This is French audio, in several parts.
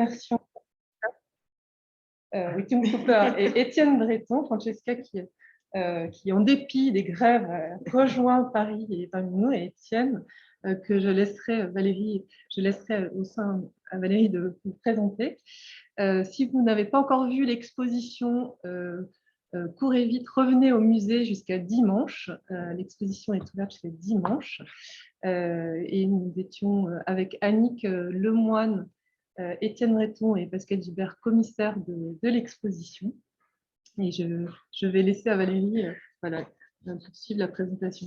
remercions Tim Cooper et Étienne Breton, Francesca, qui, en dépit des grèves, rejoint Paris et parmi nous, et Étienne, que je laisserai au sein à Valérie de vous présenter. Si vous n'avez pas encore vu l'exposition, courez vite, revenez au musée jusqu'à dimanche. L'exposition est ouverte jusqu'à dimanche. Et nous étions avec Annick Lemoine, Étienne Breton et Pascal Gilbert, commissaires de l'exposition. Et je vais laisser à Valérie suivre la présentation.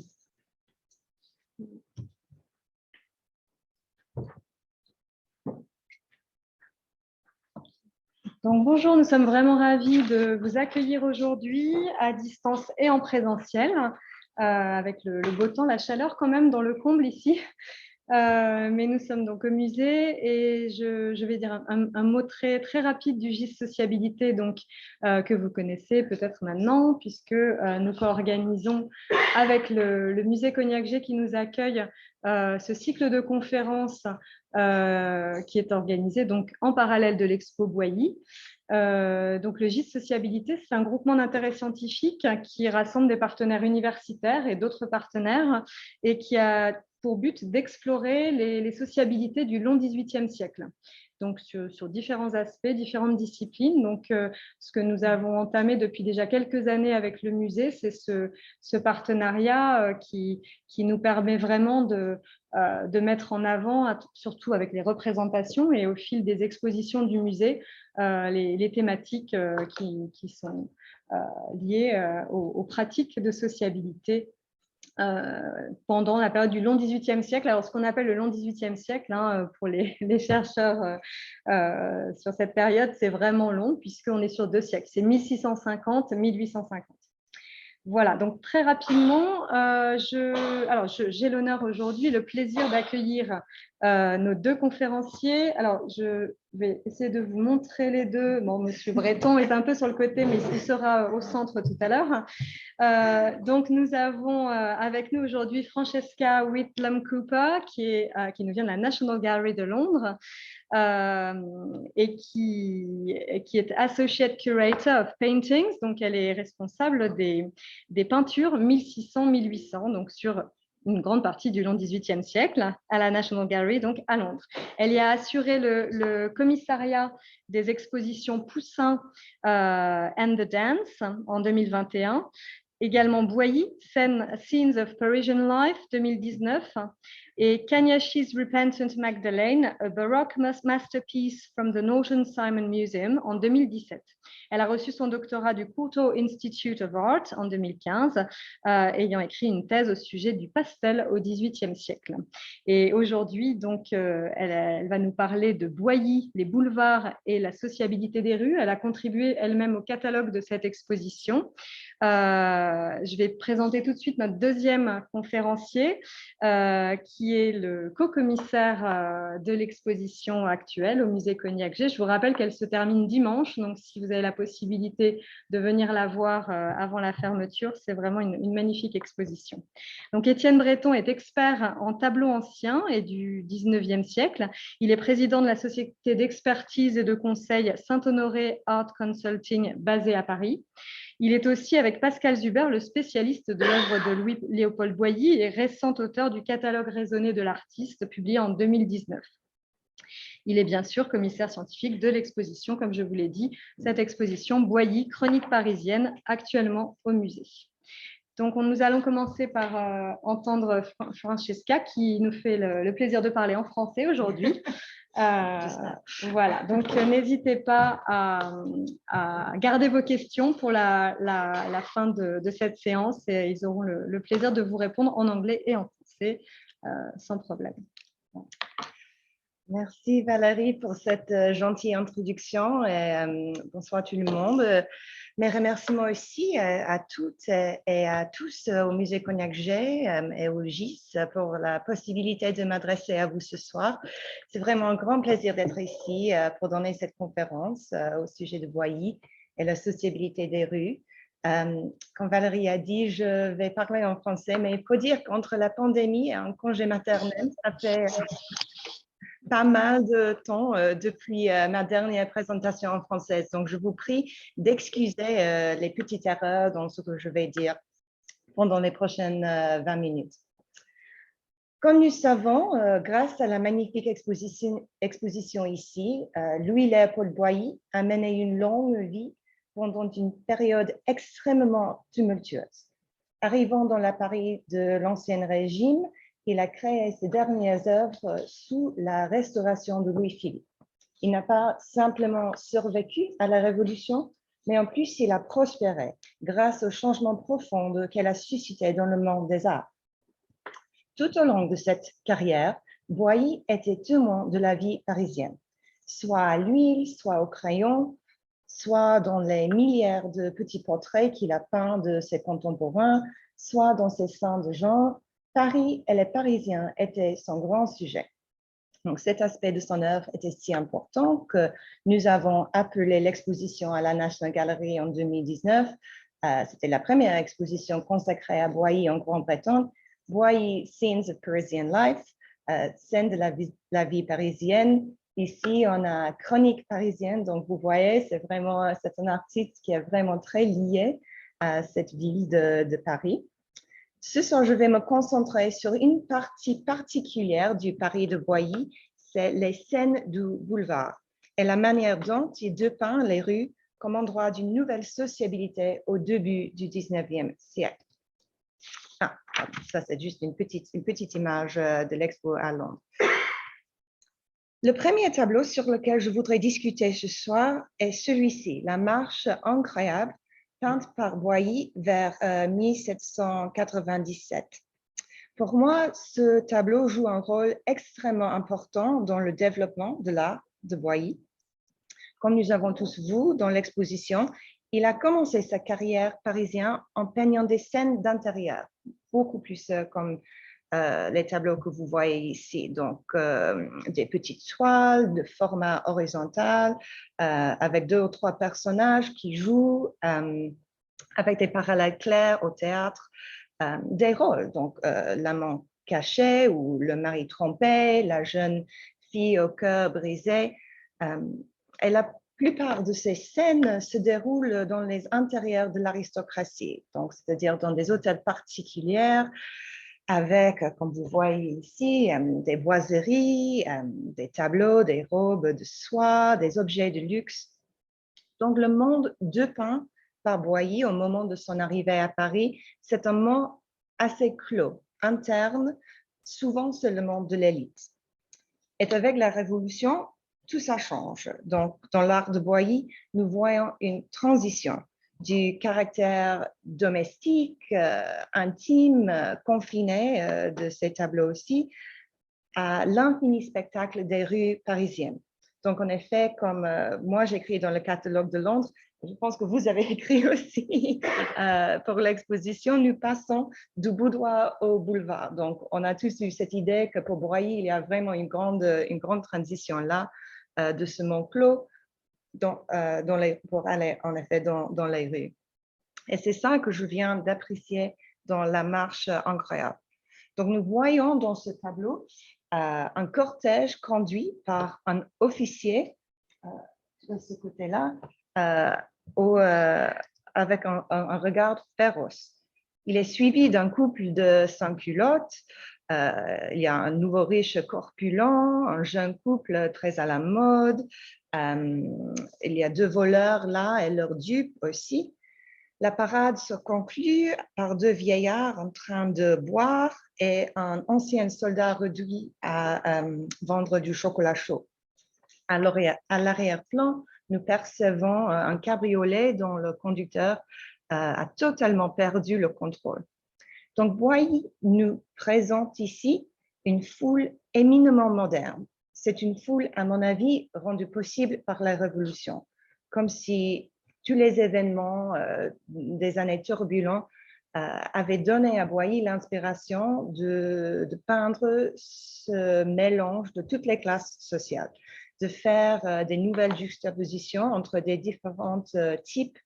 Donc, bonjour, nous sommes vraiment ravis de vous accueillir aujourd'hui à distance et en présentiel, avec le beau temps, la chaleur quand même dans le comble ici. Mais nous sommes donc au musée et je vais dire un mot très rapide du GIS Sociabilité, donc, que vous connaissez peut-être maintenant, puisque nous co-organisons avec le musée Cognac-G qui nous accueille ce cycle de conférences qui est organisé donc, en parallèle de l'Expo Boilly. Donc le GIS Sociabilité, c'est un groupement d'intérêt scientifique qui rassemble des partenaires universitaires et d'autres partenaires et qui a pour but d'explorer les sociabilités du long XVIIIe siècle. Donc, sur différents aspects, différentes disciplines. Donc, ce que nous avons entamé depuis déjà quelques années avec le musée, c'est ce partenariat qui nous permet vraiment de mettre en avant, surtout avec les représentations et au fil des expositions du musée, les thématiques qui sont liées aux pratiques de sociabilité pendant la période du long XVIIIe siècle. Alors, ce qu'on appelle le long XVIIIe siècle, pour les chercheurs sur cette période, c'est vraiment long, puisqu'on est sur 2 siècles. C'est 1650-1850. Voilà, donc très rapidement, j'ai l'honneur aujourd'hui, le plaisir d'accueillir nos 2 conférenciers. Alors, je vais essayer de vous montrer les 2. Bon, Monsieur Breton est un peu sur le côté, mais il sera au centre tout à l'heure. Donc, nous avons avec nous aujourd'hui Francesca Whitlam-Cooper, qui nous vient de la National Gallery de Londres. Et qui est Associate Curator of Paintings, donc elle est responsable des peintures 1600-1800, donc sur une grande partie du long XVIIIe siècle, à la National Gallery, donc à Londres. Elle y a assuré le commissariat des expositions Poussin and the Dance en 2021, également Boilly, Scenes of Parisian Life 2019, et Kanyashi's Repentant Magdalene, a Baroque Masterpiece from the Northern Simon Museum en 2017. Elle a reçu son doctorat du Courtauld Institute of Art en 2015, ayant écrit une thèse au sujet du pastel au XVIIIe siècle. Et aujourd'hui, donc, elle va nous parler de Boilly, les boulevards et la sociabilité des rues. Elle a contribué elle-même au catalogue de cette exposition. Je vais présenter tout de suite notre 2e conférencier, qui est le co-commissaire de l'exposition actuelle au musée Cognac-G. Je vous rappelle qu'elle se termine dimanche, donc si vous avez la possibilité de venir la voir avant la fermeture, c'est vraiment une magnifique exposition. Donc, Étienne Breton est expert en tableaux anciens et du 19e siècle. Il est président de la société d'expertise et de conseil Saint-Honoré Art Consulting basée à Paris. Il est aussi, avec Pascal Zuber, le spécialiste de l'œuvre de Louis-Léopold Boilly et récent auteur du catalogue raisonné de l'artiste, publié en 2019. Il est bien sûr commissaire scientifique de l'exposition, comme je vous l'ai dit, cette exposition Boilly, chronique parisienne, actuellement au musée. Donc, nous allons commencer par entendre Francesca, qui nous fait le plaisir de parler en français aujourd'hui. Voilà, donc n'hésitez pas à garder vos questions pour la fin de cette séance et ils auront le plaisir de vous répondre en anglais et en français sans problème. Merci Valérie pour cette gentille introduction et bonsoir tout le monde. Mes remerciements aussi à toutes et à tous au musée Cognac-G et au GIS pour la possibilité de m'adresser à vous ce soir. C'est vraiment un grand plaisir d'être ici pour donner cette conférence au sujet de Boilly et la sociabilité des rues. Comme Valérie a dit, je vais parler en français, mais il faut dire qu'entre la pandémie et un congé maternel, ça fait pas mal de temps depuis ma dernière présentation en français. Donc, je vous prie d'excuser les petites erreurs dans ce que je vais dire pendant les prochaines 20 minutes. Comme nous savons, grâce à la magnifique exposition ici, Louis-Léopold Boilly a mené une longue vie pendant une période extrêmement tumultueuse. Arrivant dans la Paris de l'Ancien Régime, il a créé ses dernières œuvres sous la restauration de Louis-Philippe. Il n'a pas simplement survécu à la Révolution, mais en plus, il a prospéré grâce aux changements profonds qu'elle a suscités dans le monde des arts. Tout au long de cette carrière, Boilly était témoin de la vie parisienne, soit à l'huile, soit au crayon, soit dans les milliers de petits portraits qu'il a peints de ses contemporains, soit dans ses scènes de genre. Paris et les Parisiens étaient son grand sujet. Donc, cet aspect de son œuvre était si important que nous avons appelé l'exposition à la National Gallery en 2019. C'était la première exposition consacrée à Boilly en Grande-Bretagne. Boilly, Scenes of Parisian Life, scène de la vie parisienne. Ici, on a Chronique parisienne. Donc, vous voyez, c'est un artiste qui est vraiment très lié à cette ville de Paris. Ce soir, je vais me concentrer sur une partie particulière du Paris de Boilly, c'est les scènes du boulevard et la manière dont il dépeint les rues comme endroit d'une nouvelle sociabilité au début du 19e siècle. Ça, c'est juste une petite image de l'expo à Londres. Le premier tableau sur lequel je voudrais discuter ce soir est celui-ci, La Marche incroyable, peinte par Boilly vers 1797. Pour moi, ce tableau joue un rôle extrêmement important dans le développement de l'art de Boilly. Comme nous avons tous vu dans l'exposition, il a commencé sa carrière parisienne en peignant des scènes d'intérieur, beaucoup plus comme les tableaux que vous voyez ici. Donc, des petites toiles de format horizontal avec 2 ou 3 personnages qui jouent avec des parallèles clairs au théâtre, des rôles. Donc, l'amant caché ou le mari trompé, la jeune fille au cœur brisé. Et la plupart de ces scènes se déroulent dans les intérieurs de l'aristocratie, donc c'est-à-dire dans des hôtels particuliers, avec, comme vous voyez ici, des boiseries, des tableaux, des robes de soie, des objets de luxe. Donc, le monde dépeint par Boilly au moment de son arrivée à Paris, c'est un monde assez clos, interne, souvent c'est le monde de l'élite. Et avec la Révolution, tout ça change. Donc, dans l'art de Boilly, nous voyons une transition du caractère domestique, intime, confiné de ces tableaux aussi, à l'infini spectacle des rues parisiennes. Donc, en effet, comme moi j'écris dans le catalogue de Londres, je pense que vous avez écrit aussi pour l'exposition, nous passons du boudoir au boulevard. Donc, on a tous eu cette idée que pour Boilly, il y a vraiment une grande transition là de ce monde clos pour aller en effet dans les rues. Et c'est ça que je viens d'apprécier dans La Marche incroyable. Donc, nous voyons dans ce tableau un cortège conduit par un officier de ce côté-là, avec un regard féroce. Il est suivi d'un couple de sans-culottes. Il y a un nouveau riche corpulent, un jeune couple très à la mode. Il y a 2 voleurs là et leurs dupes aussi. La parade se conclut par 2 vieillards en train de boire et un ancien soldat réduit à vendre du chocolat chaud. À l'arrière-plan, nous percevons un cabriolet dont le conducteur a totalement perdu le contrôle. Donc, Boilly nous présente ici une foule éminemment moderne. C'est une foule, à mon avis, rendue possible par la Révolution, comme si tous les événements des années turbulentes avaient donné à Boilly l'inspiration de peindre ce mélange de toutes les classes sociales, de faire des nouvelles juxtapositions entre des différents types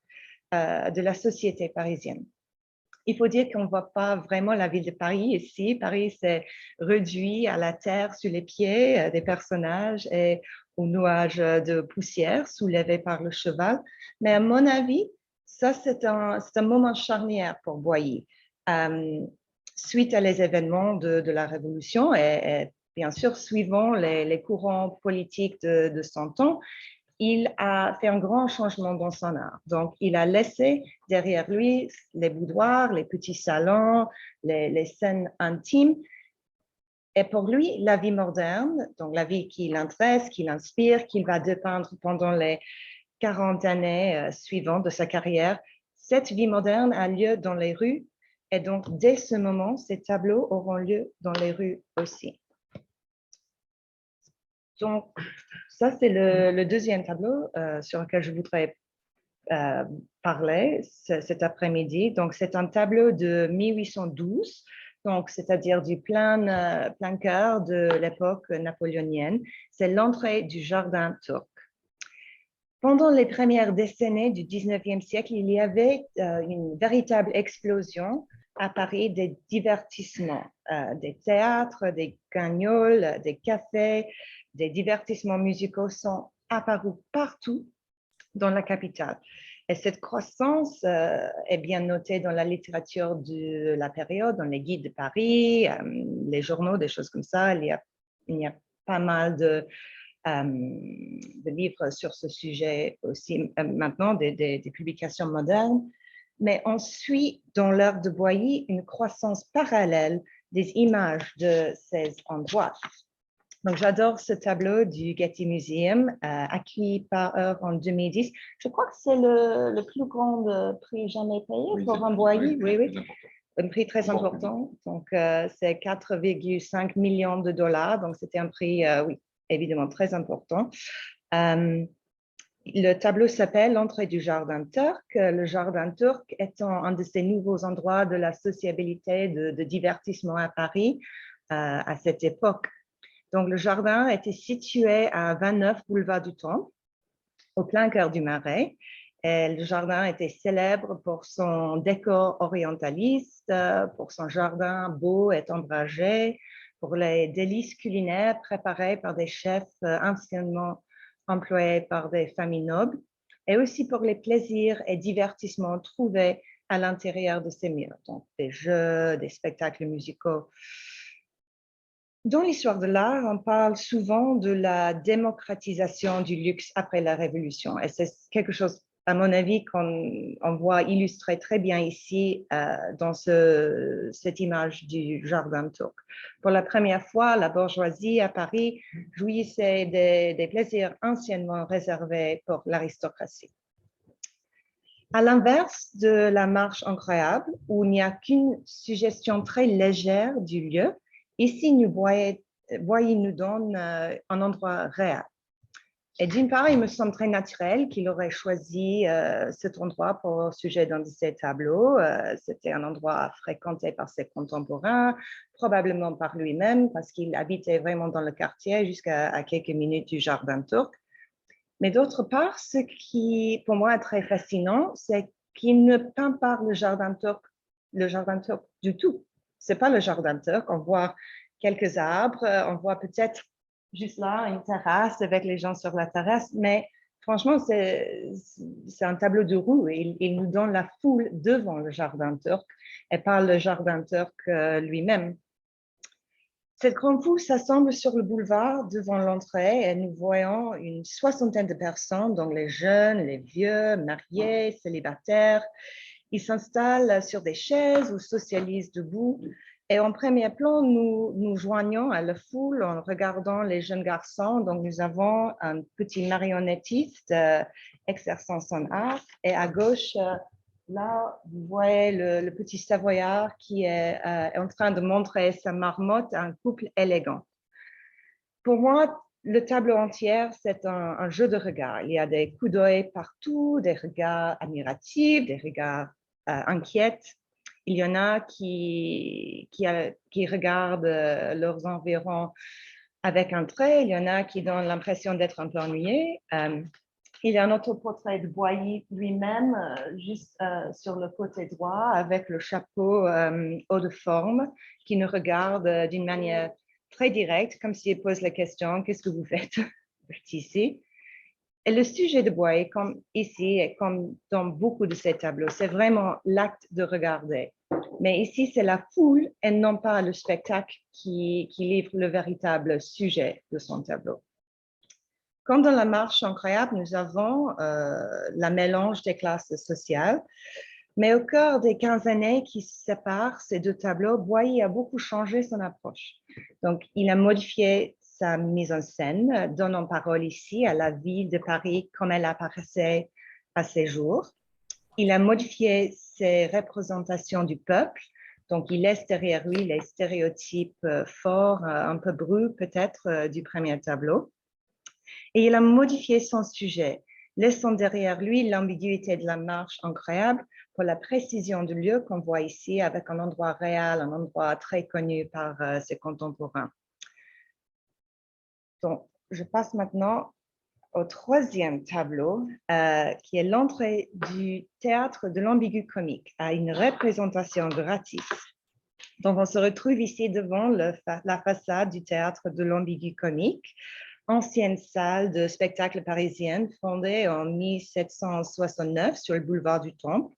de la société parisienne. Il faut dire qu'on ne voit pas vraiment la ville de Paris ici. Paris s'est réduit à la terre sous les pieds des personnages et aux nuages de poussière soulevés par le cheval. Mais à mon avis, ça, c'est un moment charnière pour Boilly. Suite à les événements de la Révolution et bien sûr, suivant les courants politiques de son temps, il a fait un grand changement dans son art. Donc, il a laissé derrière lui les boudoirs, les petits salons, les scènes intimes. Et pour lui, la vie moderne, donc la vie qui l'intéresse, qui l'inspire, qu'il va dépeindre pendant les 40 années suivantes de sa carrière, cette vie moderne a lieu dans les rues. Et donc, dès ce moment, ces tableaux auront lieu dans les rues aussi. Donc, ça, c'est le deuxième tableau sur lequel je voudrais parler cet après-midi. Donc, c'est un tableau de 1812, donc c'est-à-dire du plein cœur de l'époque napoléonienne. C'est l'entrée du jardin turc. Pendant les premières décennies du 19e siècle, il y avait une véritable explosion à Paris des divertissements, des théâtres, des gagnoles, des cafés, des divertissements musicaux sont apparus partout dans la capitale. Et cette croissance est bien notée dans la littérature de la période, dans les guides de Paris, les journaux, des choses comme ça. Il y a pas mal de livres sur ce sujet aussi maintenant, des publications modernes. Mais on suit dans l'œuvre de Boilly une croissance parallèle des images de ces endroits. Donc, j'adore ce tableau du Getty Museum, acquis par eux en 2010. Je crois que c'est le plus grand prix jamais payé pour un Boilly. Oui. Un prix très important. Donc, c'est 4,5 millions de dollars. Donc, c'était un prix, oui, évidemment très important. Le tableau s'appelle L'entrée du jardin turc. Le jardin turc étant un de ces nouveaux endroits de la sociabilité, de divertissement à Paris à cette époque. Donc, le jardin était situé à 29 boulevard du Temple, au plein cœur du Marais. Et le jardin était célèbre pour son décor orientaliste, pour son jardin beau et ombragé, pour les délices culinaires préparées par des chefs anciennement employés par des familles nobles, et aussi pour les plaisirs et divertissements trouvés à l'intérieur de ces murs, donc des jeux, des spectacles musicaux. Dans l'histoire de l'art, on parle souvent de la démocratisation du luxe après la Révolution. Et c'est quelque chose, à mon avis, qu'on voit illustré très bien ici dans cette image du jardin turc. Pour la première fois, la bourgeoisie à Paris jouissait des plaisirs anciennement réservés pour l'aristocratie. À l'inverse de la marche incroyable, où il n'y a qu'une suggestion très légère du lieu, ici, Boilly nous donne un endroit réel. Et d'une part, il me semble très naturel qu'il aurait choisi cet endroit pour le sujet d'un de ses tableaux. C'était un endroit fréquenté par ses contemporains, probablement par lui-même, parce qu'il habitait vraiment dans le quartier jusqu'à quelques minutes du jardin turc. Mais d'autre part, ce qui, pour moi, est très fascinant, c'est qu'il ne peint pas le jardin turc du tout. Ce n'est pas le jardin turc. On voit quelques arbres, on voit peut-être juste là une terrasse avec les gens sur la terrasse, mais franchement, c'est un tableau de roue. Il nous donne la foule devant le jardin turc et pas le jardin turc lui-même. Cette grande foule s'assemble sur le boulevard devant l'entrée et nous voyons une soixantaine de personnes, donc les jeunes, les vieux, mariés, célibataires. Ils s'installent sur des chaises ou socialisent debout. Et en premier plan, nous nous joignons à la foule en regardant les jeunes garçons. Donc, nous avons un petit marionnettiste exerçant son art. Et à gauche, là, vous voyez le petit Savoyard qui est en train de montrer sa marmotte à un couple élégant. Pour moi, le tableau entier, c'est un jeu de regards. Il y a des coups d'œil partout, des regards admiratifs, des regards inquiets. Il y en a qui regardent leurs environs avec un trait. Il y en a qui donnent l'impression d'être un peu ennuyés. Il y a un autoportrait de Boilly lui-même, juste sur le côté droit, avec le chapeau haut de forme, qui nous regarde d'une manière très directe, comme s'il pose la question, qu'est-ce que vous faites ici? Et le sujet de Boilly, comme ici et comme dans beaucoup de ces tableaux, c'est vraiment l'acte de regarder. Mais ici, c'est la foule et non pas le spectacle qui livre le véritable sujet de son tableau. Comme dans la marche incroyable, nous avons la mélange des classes sociales. Mais au cœur des 15 années qui séparent ces deux tableaux, Boilly a beaucoup changé son approche. Donc, il a modifié sa mise en scène, donnant parole ici à la ville de Paris comme elle apparaissait à ses jours. Il a modifié ses représentations du peuple. Donc, il laisse derrière lui les stéréotypes forts, un peu bruts peut-être, du premier tableau. Et il a modifié son sujet, laissant derrière lui l'ambiguïté de la marche incroyable pour la précision du lieu qu'on voit ici avec un endroit réel, un endroit très connu par ses contemporains. Donc, je passe maintenant au troisième tableau, qui est l'entrée du théâtre de l'ambigu comique à une représentation gratis. Donc, on se retrouve ici devant la façade du théâtre de l'ambigu comique, ancienne salle de spectacle parisienne fondée en 1769 sur le boulevard du Temple.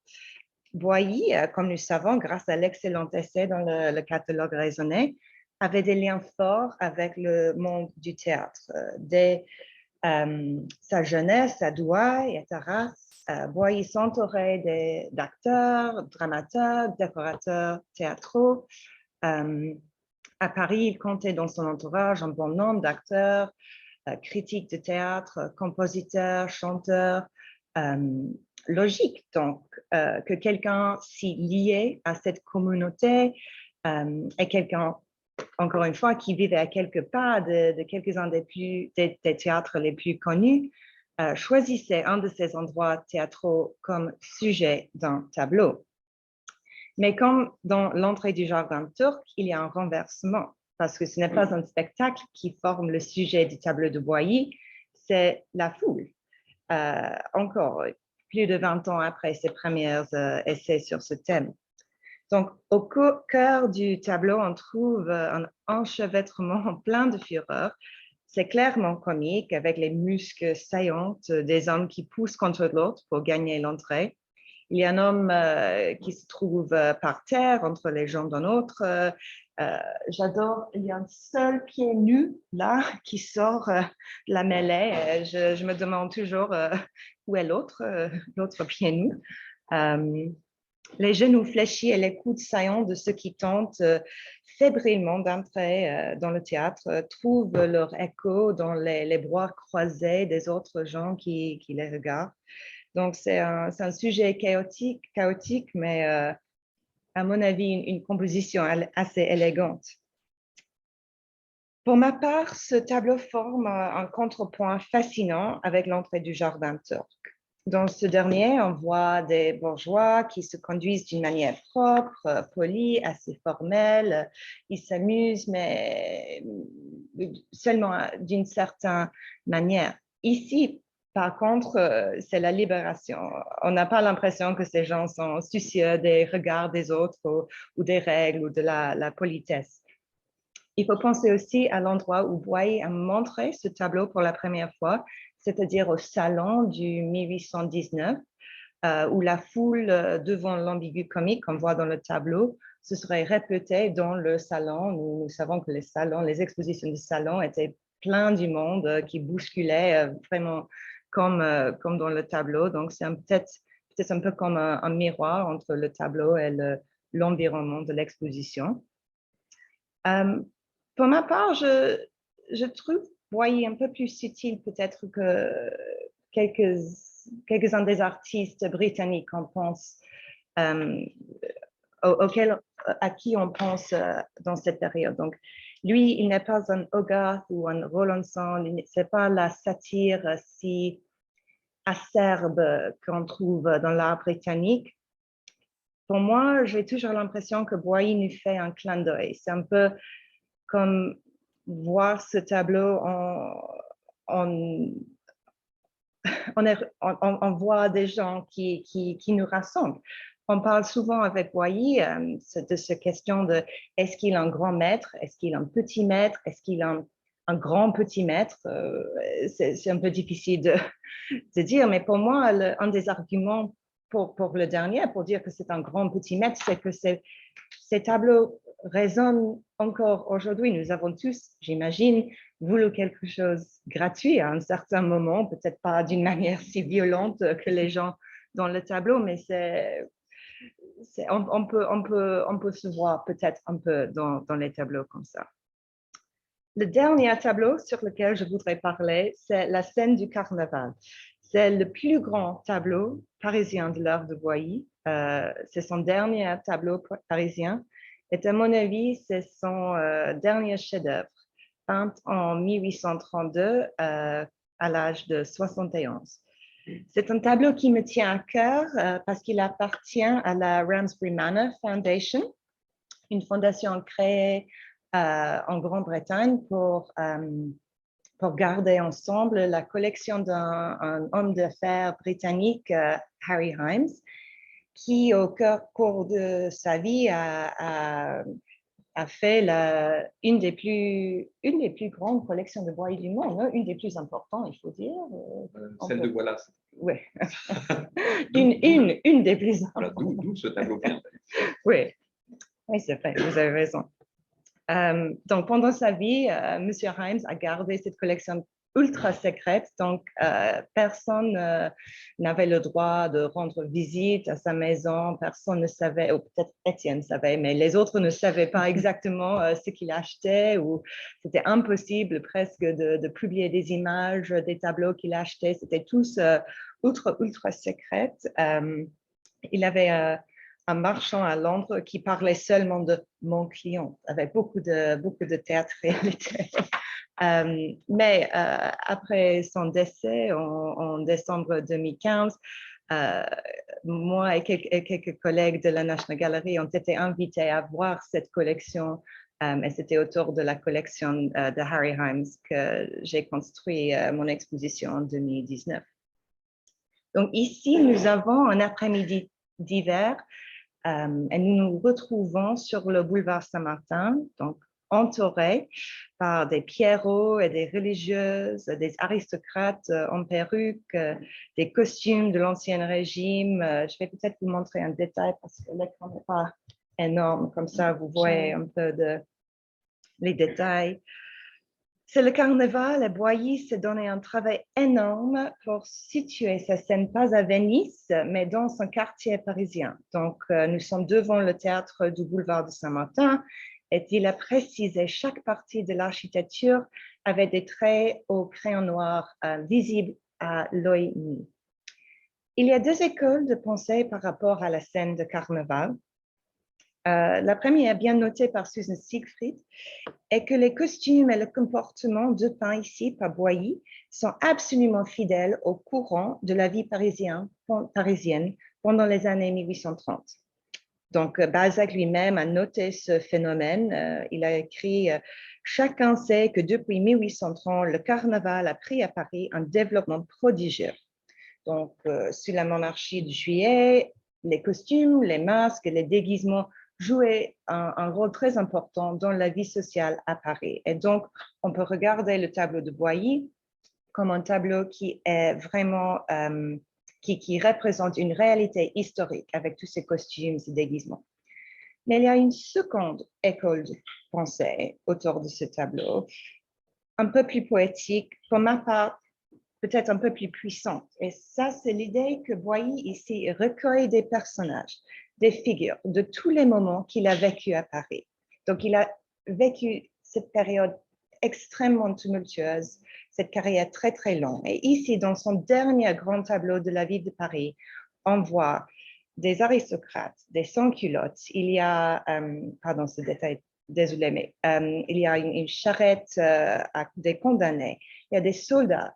Boilly, comme nous savons, grâce à l'excellent essai dans le catalogue raisonné, avait des liens forts avec le monde du théâtre. Dès sa jeunesse à Douai et à Arras, Boilly s'entourait d'acteurs, dramateurs, décorateurs théâtraux. À Paris, il comptait dans son entourage un bon nombre d'acteurs, critiques de théâtre, compositeurs, chanteurs. Logique, donc, que quelqu'un s'y lié à cette communauté et quelqu'un, encore une fois, qui vivait à quelques pas de quelques-uns des théâtres les plus connus, choisissait un de ces endroits théâtraux comme sujet d'un tableau. Mais comme dans l'entrée du jardin turc, il y a un renversement, parce que ce n'est pas un spectacle qui forme le sujet du tableau de Boilly, c'est la foule. Encore plus de 20 ans après ses premiers essais sur ce thème. Donc, au cœur du tableau, on trouve un enchevêtrement plein de fureur. C'est clairement comique, avec les muscles saillantes des hommes qui poussent contre l'autre pour gagner l'entrée. Il y a un homme qui se trouve par terre entre les jambes d'un autre. J'adore, il y a un seul pied nu là qui sort de la mêlée. Je me demande toujours où est l'autre pied nu. Les genoux fléchis et les coudes saillants de ceux qui tentent fébrilement d'entrer dans le théâtre trouvent leur écho dans les bras croisés des autres gens qui les regardent. Donc, c'est un sujet chaotique, mais à mon avis, une composition assez élégante. Pour ma part, ce tableau forme un contrepoint fascinant avec l'entrée du jardin turc. Dans ce dernier, on voit des bourgeois qui se conduisent d'une manière propre, polie, assez formelle. Ils s'amusent, mais seulement d'une certaine manière. Ici, par contre, c'est la libération. On n'a pas l'impression que ces gens sont soucieux des regards des autres ou des règles ou de la politesse. Il faut penser aussi à l'endroit où Boilly a montré ce tableau pour la première fois, c'est-à-dire au salon du 1819, où la foule devant l'ambigu comique qu'on voit dans le tableau se serait répétée dans le salon. Nous savons que les expositions de salon étaient pleines du monde qui bousculait vraiment comme dans le tableau. Donc, c'est peut-être un peu comme un miroir entre le tableau et l'environnement de l'exposition. Pour ma part, je trouve Boilly un peu plus subtil peut-être que quelques-uns des artistes britanniques qu'on pense, à qui on pense dans cette période. Donc, lui, il n'est pas un Hogarth ou un Rowlandson, ce n'est pas la satire si acerbe qu'on trouve dans l'art britannique. Pour moi, j'ai toujours l'impression que Boilly nous fait un clin d'œil. C'est un peu comme voir ce tableau en on voit des gens qui nous rassemblent. On parle souvent avec Boilly de cette question de est-ce qu'il a un grand maître, est-ce qu'il a un petit maître, est-ce qu'il a un grand petit maître. C'est un peu difficile de dire, mais pour moi, un des arguments pour le dernier, pour dire que c'est un grand petit maître, c'est que ces tableaux résonnent encore aujourd'hui. Nous avons tous, j'imagine, voulu quelque chose gratuit à un certain moment, peut-être pas d'une manière si violente que les gens dans le tableau, mais on peut se voir peut-être un peu dans les tableaux comme ça. Le dernier tableau sur lequel je voudrais parler, c'est la scène du carnaval. C'est le plus grand tableau parisien de l'art de Boilly. C'est son dernier tableau parisien. Et à mon avis, c'est son dernier chef-d'œuvre, peint en 1832 à l'âge de 71. C'est un tableau qui me tient à cœur parce qu'il appartient à la Ramsbury Manor Foundation, une fondation créée en Grande-Bretagne pour garder ensemble la collection d'un homme d'affaires britannique, Harry Himes, qui au cours de sa vie a fait une des plus grandes collections de Boilly du monde, hein, une des plus importantes, il faut dire. Celle de Wallace. Oui, une des plus importantes. Voilà, d'où ce tableau vient. Oui, c'est vrai, vous avez raison. Donc, pendant sa vie, M. Himes a gardé cette collection ultra secrète, donc personne n'avait le droit de rendre visite à sa maison, personne ne savait, ou peut-être Étienne savait, mais les autres ne savaient pas exactement ce qu'il achetait, ou c'était impossible presque de publier des images, des tableaux qu'il achetait, c'était tous ultra secrètes. Il avait un marchand à Londres qui parlait seulement de mon client, avec beaucoup de théâtralité. Mais après son décès en décembre 2015, moi et quelques collègues de la National Gallery ont été invités à voir cette collection. Et c'était autour de la collection de Harry Himes que j'ai construit mon exposition en 2019. Donc ici, nous avons un après-midi d'hiver et nous nous retrouvons sur le boulevard Saint-Martin, donc entourés par des pierrots et des religieuses, des aristocrates en perruque, des costumes de l'Ancien Régime. Je vais peut-être vous montrer un détail parce que l'écran n'est pas énorme, comme ça vous voyez un peu les détails. C'est le carnaval et Boilly s'est donné un travail énorme pour situer sa scène pas à Venise, mais dans son quartier parisien. Donc, nous sommes devant le théâtre du boulevard de Saint-Martin et il a précisé chaque partie de l'architecture avec des traits au crayon noir visibles à l'œil nu. Il y a deux écoles de pensée par rapport à la scène de carnaval. La première, bien notée par Susan Siegfried, est que les costumes et le comportement de peint ici par Boilly sont absolument fidèles au courant de la vie parisienne pendant les années 1830. Donc, Balzac lui-même a noté ce phénomène. Il a écrit « Chacun sait que depuis 1830, le carnaval a pris à Paris un développement prodigieux. » Donc, sous la monarchie de Juillet, les costumes, les masques et les déguisements jouaient un rôle très important dans la vie sociale à Paris. Et donc, on peut regarder le tableau de Boilly comme un tableau qui est vraiment, qui représente une réalité historique avec tous ces costumes, ces déguisements. Mais il y a une seconde école de pensée autour de ce tableau, un peu plus poétique, pour ma part, peut-être un peu plus puissante. Et ça, c'est l'idée que Boilly ici recueille des personnages, des figures de tous les moments qu'il a vécu à Paris. Donc, il a vécu cette période extrêmement tumultueuse, cette carrière très, très longue. Et ici, dans son dernier grand tableau de la ville de Paris, on voit des aristocrates, des sans-culottes. Il y a, pardon, ce détail, désolé, mais il y a une charrette à des condamnés. Il y a des soldats.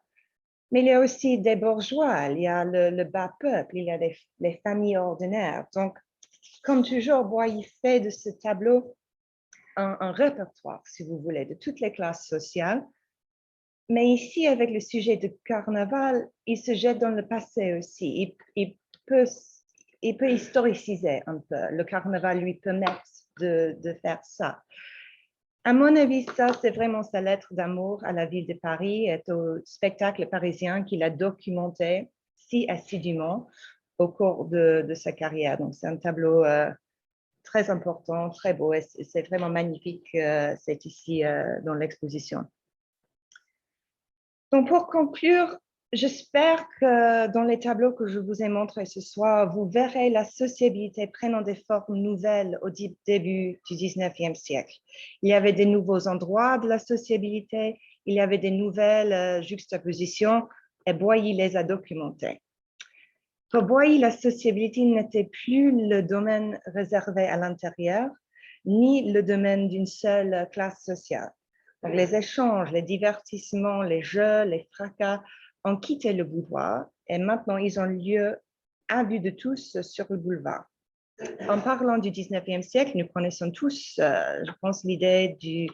Mais il y a aussi des bourgeois, il y a le bas peuple, il y a les familles ordinaires. Donc, comme toujours, Boilly fait de ce tableau un répertoire, si vous voulez, de toutes les classes sociales, Mais ici, avec le sujet du carnaval, il se jette dans le passé aussi. Il peut historiciser un peu. Le carnaval lui permet de faire ça. À mon avis, ça, c'est vraiment sa lettre d'amour à la ville de Paris et au spectacle parisien qu'il a documenté si assidûment au cours de sa carrière. Donc, c'est un tableau très important, très beau, et c'est vraiment magnifique. C'est ici dans l'exposition. Donc, pour conclure, j'espère que dans les tableaux que je vous ai montrés ce soir, vous verrez la sociabilité prenant des formes nouvelles au début du 19e siècle. Il y avait des nouveaux endroits de la sociabilité, il y avait des nouvelles juxtapositions, et Boilly les a documentées. Pour Boilly, la sociabilité n'était plus le domaine réservé à l'intérieur, ni le domaine d'une seule classe sociale. Donc, les échanges, les divertissements, les jeux, les fracas ont quitté le boudoir et maintenant ils ont lieu à vue de tous sur le boulevard. En parlant du 19e siècle, nous connaissons tous, je pense, l'idée du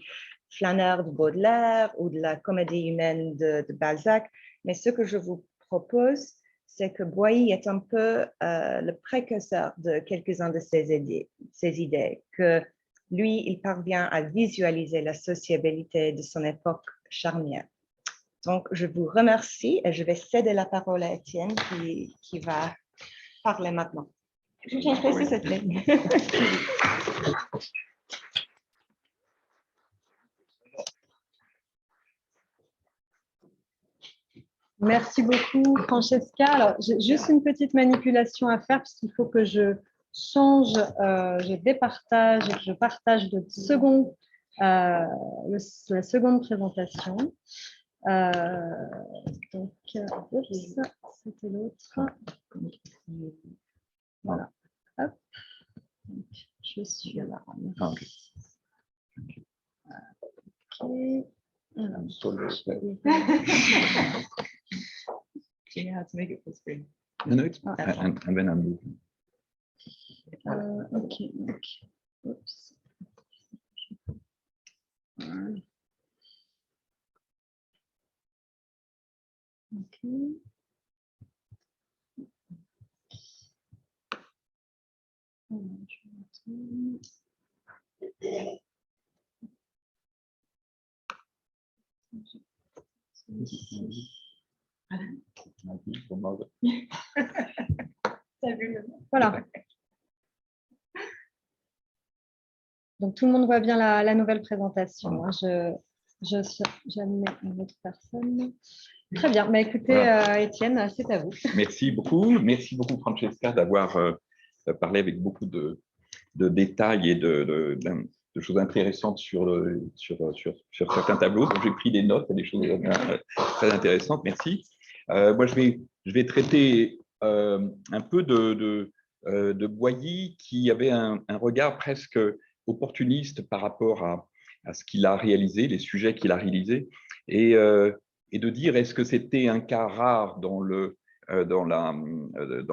flâneur de Baudelaire ou de la comédie humaine de Balzac, mais ce que je vous propose, c'est que Boilly est un peu le précurseur de quelques-uns de ces idées, que lui, il parvient à visualiser la sociabilité de son époque charnière. Donc, je vous remercie et je vais céder la parole à Étienne qui va parler maintenant. Je viens passer cette ligne. Merci beaucoup, Francesca. Alors, j'ai juste une petite manipulation à faire parce qu'il faut que je change, je départage et que je partage la seconde présentation. Donc, oups, c'était l'autre. Voilà. Hop. Donc, je suis là. Ok. Alors, Do you know how to make it full screen? No, it's and then I'm moving. Ok, donc, oups. Ok. Voilà. Donc, tout le monde voit bien la nouvelle présentation. J'admets une autre personne. Très bien. Bah, écoutez, voilà. Étienne, c'est à vous. Merci beaucoup. Merci beaucoup, Francesca, d'avoir parlé avec beaucoup de détails et de choses intéressantes sur certains tableaux. Donc, j'ai pris des notes et des choses très intéressantes. Merci. Moi, je vais traiter un peu de Boilly, qui avait un regard presque opportuniste par rapport à ce qu'il a réalisé, les sujets qu'il a réalisés, et de dire est-ce que c'était un cas rare dans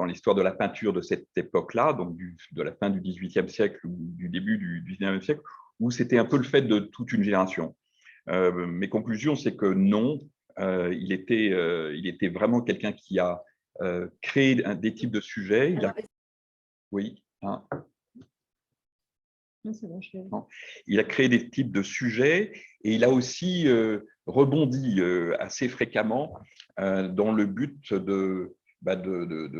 l'histoire de la peinture de cette époque-là, donc de la fin du XVIIIe siècle ou du début du XIXe siècle, où c'était un peu le fait de toute une génération. Mes conclusions, c'est que non, il était vraiment quelqu'un qui a créé des types de sujets. Oui. Hein. Bon, il a créé des types de sujets et il a aussi rebondi assez fréquemment dans le but de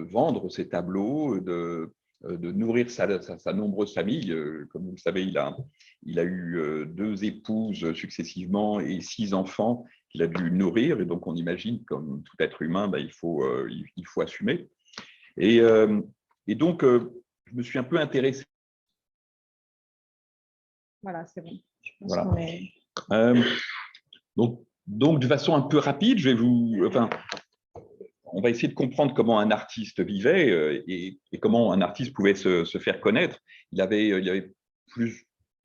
vendre ses tableaux, de nourrir sa nombreuse famille. Comme vous le savez, il a eu 2 épouses successivement et 6 enfants qu'il a dû nourrir. Et donc, on imagine, comme tout être humain, il faut assumer. Et donc, je me suis un peu intéressé. Voilà, c'est bon. Je pense voilà. qu'on est... Donc, de façon un peu rapide, on va essayer de comprendre comment un artiste vivait et comment un artiste pouvait se faire connaître. Il avait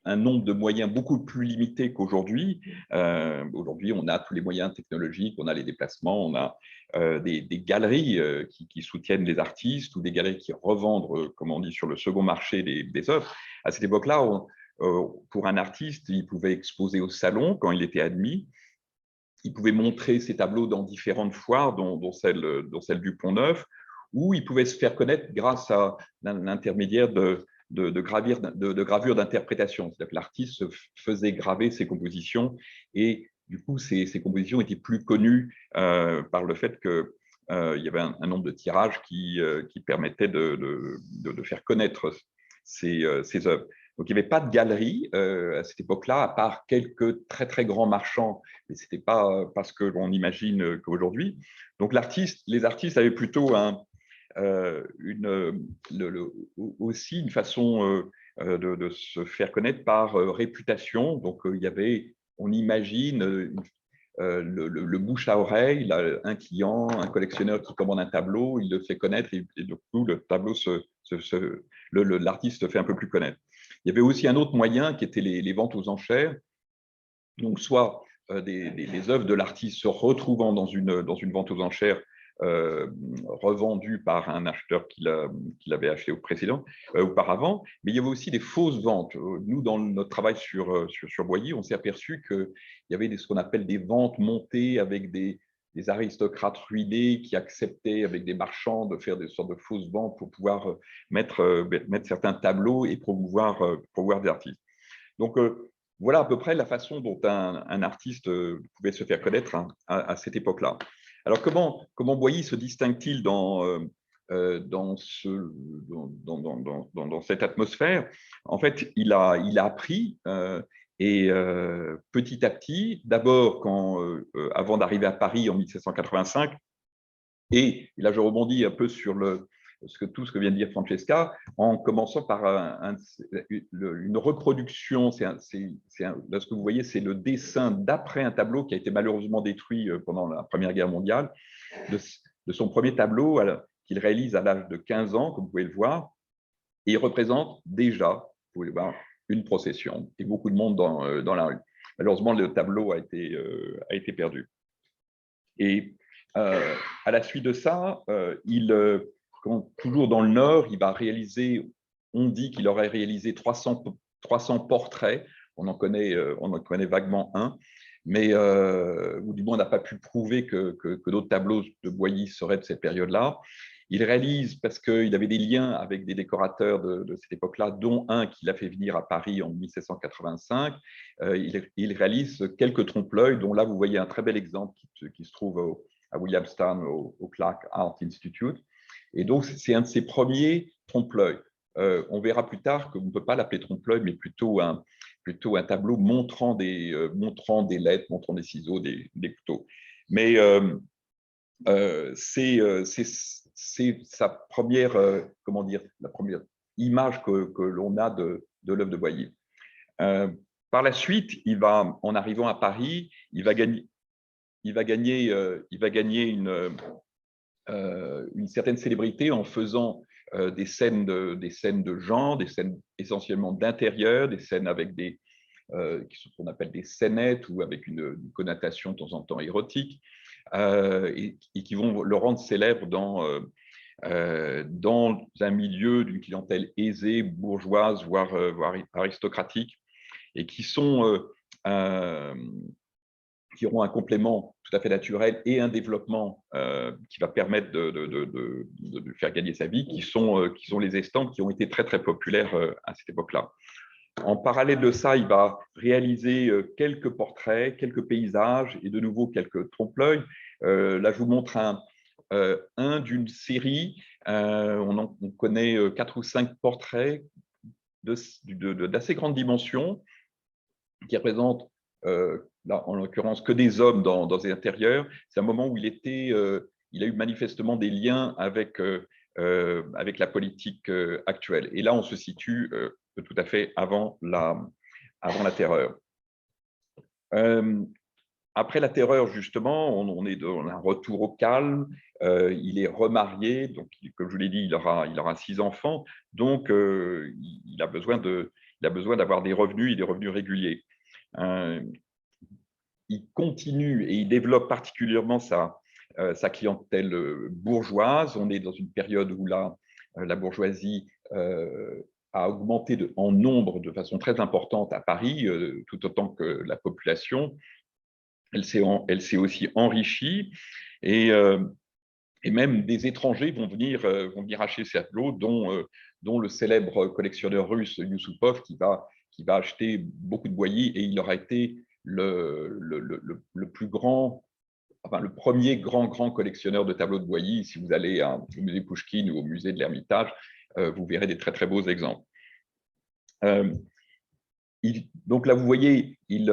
un nombre de moyens beaucoup plus limité qu'aujourd'hui. Aujourd'hui, on a tous les moyens technologiques, on a les déplacements, on a des galeries qui soutiennent les artistes ou des galeries qui revendent, comme on dit, sur le second marché des œuvres. À cette époque-là, pour un artiste, il pouvait exposer au salon quand il était admis. il pouvait montrer ses tableaux dans différentes foires, dont celle du Pont-Neuf, où il pouvait se faire connaître grâce à l'intermédiaire de gravures d'interprétation. C'est-à-dire que l'artiste se faisait graver ses compositions et du coup, ces compositions étaient plus connues par le fait qu'il y avait un nombre de tirages qui permettait de faire connaître ces œuvres. Donc, il n'y avait pas de galerie à cette époque-là, à part quelques très, très grands marchands, mais ce n'était pas ce que l'on imagine qu'aujourd'hui. Donc, les artistes avaient plutôt aussi une façon de se faire connaître par réputation. Donc, il y avait, on imagine, le bouche à oreille, un client, un collectionneur qui commande un tableau, il le fait connaître et du coup, le tableau l'artiste se fait un peu plus connaître. Il y avait aussi un autre moyen qui était les ventes aux enchères. Donc, soit des œuvres de l'artiste se retrouvant dans une vente aux enchères revendue par un acheteur qui l'avait acheté auparavant, mais il y avait aussi des fausses ventes. Nous, dans notre travail sur Boilly, on s'est aperçu qu'il y avait ce qu'on appelle des ventes montées avec des aristocrates ruinés qui acceptaient avec des marchands de faire des sortes de fausses ventes pour pouvoir mettre certains tableaux et promouvoir des artistes. Donc, voilà à peu près la façon dont un artiste pouvait se faire connaître à cette époque-là. Alors, comment Boilly se distingue-t-il dans cette atmosphère? En fait, il a appris et petit à petit, d'abord avant d'arriver à Paris en 1785, et là je rebondis un peu sur tout ce que vient de dire Francesca, en commençant par une reproduction. Là, ce que vous voyez, c'est le dessin d'après un tableau qui a été malheureusement détruit pendant la Première Guerre mondiale, de son premier tableau qu'il réalise à l'âge de 15 ans, comme vous pouvez le voir, et il représente déjà, vous pouvez le voir, une procession et beaucoup de monde dans la rue. Malheureusement, le tableau a été perdu. Et à la suite de ça, toujours dans le Nord, il va réaliser, on dit qu'il aurait réalisé 300 portraits, on en connaît vaguement un, mais du moins on n'a pas pu prouver que d'autres tableaux de Boilly seraient de cette période-là. Il réalise, parce qu'il avait des liens avec des décorateurs de cette époque-là, dont un qu'il a fait venir à Paris en 1785, il réalise quelques trompe-l'œil, dont là vous voyez un très bel exemple qui se trouve à Williamstown, au Clark Art Institute. Et donc, c'est un de ses premiers trompe-l'œil. On verra plus tard qu'on ne peut pas l'appeler trompe-l'œil, mais plutôt un tableau montrant des lettres, montrant des ciseaux, des couteaux. Mais c'est sa première, la première image que l'on a de l'œuvre de Boilly. Par la suite, en arrivant à Paris, il va gagner une certaine célébrité en faisant des scènes de genre, des scènes essentiellement d'intérieur, des scènes avec qu'on appelle des scénettes ou avec une connotation de temps en temps érotique, et qui vont le rendre célèbre dans un milieu d'une clientèle aisée, bourgeoise, voire aristocratique, et qui auront un complément tout à fait naturel et un développement qui va permettre de faire gagner sa vie, qui sont les estampes qui ont été très, très populaires à cette époque-là. En parallèle de ça, il va réaliser quelques portraits, quelques paysages et de nouveau quelques trompe-l'œil. Là, je vous montre un d'une série. On connaît 4 ou 5 portraits d'assez grande dimension qui représentent là, en l'occurrence, que des hommes dans les intérieurs. C'est un moment où il a eu manifestement des liens avec la politique actuelle. Et là, on se situe tout à fait avant la terreur. Après la terreur, justement, on a un retour au calme. Il est remarié, donc comme je vous l'ai dit, il aura 6 enfants, donc il a besoin d'avoir des revenus et des revenus réguliers. Il continue et il développe particulièrement sa clientèle bourgeoise. On est dans une période où la bourgeoisie a augmenté en nombre de façon très importante à Paris, tout autant que la population. elle s'est aussi enrichie et même des étrangers vont venir acheter ces tableaux, dont le célèbre collectionneur russe Yusupov qui va acheter beaucoup de Boilly, et il aura été le plus grand, enfin le premier grand collectionneur de tableaux de Boilly. Si vous allez au musée Pouchkine ou au musée de l'Ermitage, vous verrez des très beaux exemples. Donc là, vous voyez, il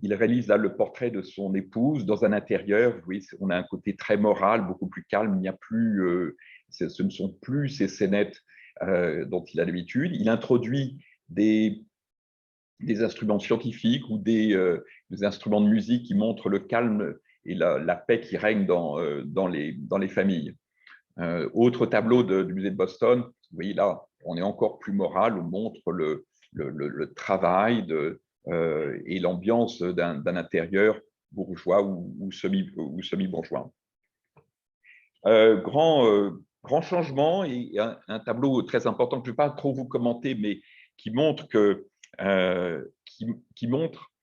réalise là le portrait de son épouse dans un intérieur. Vous voyez, on a un côté très moral, beaucoup plus calme. Il n'y a plus, ce ne sont plus ces scénettes dont il a l'habitude. Il introduit des instruments scientifiques ou des instruments de musique qui montrent le calme et la paix qui règne dans les familles. Autre tableau du musée de Boston, vous voyez là, on est encore plus moral, on montre le travail et l'ambiance d'un intérieur bourgeois ou semi-bourgeois. Grand changement, et un tableau très important que je ne vais pas trop vous commenter, mais qui montre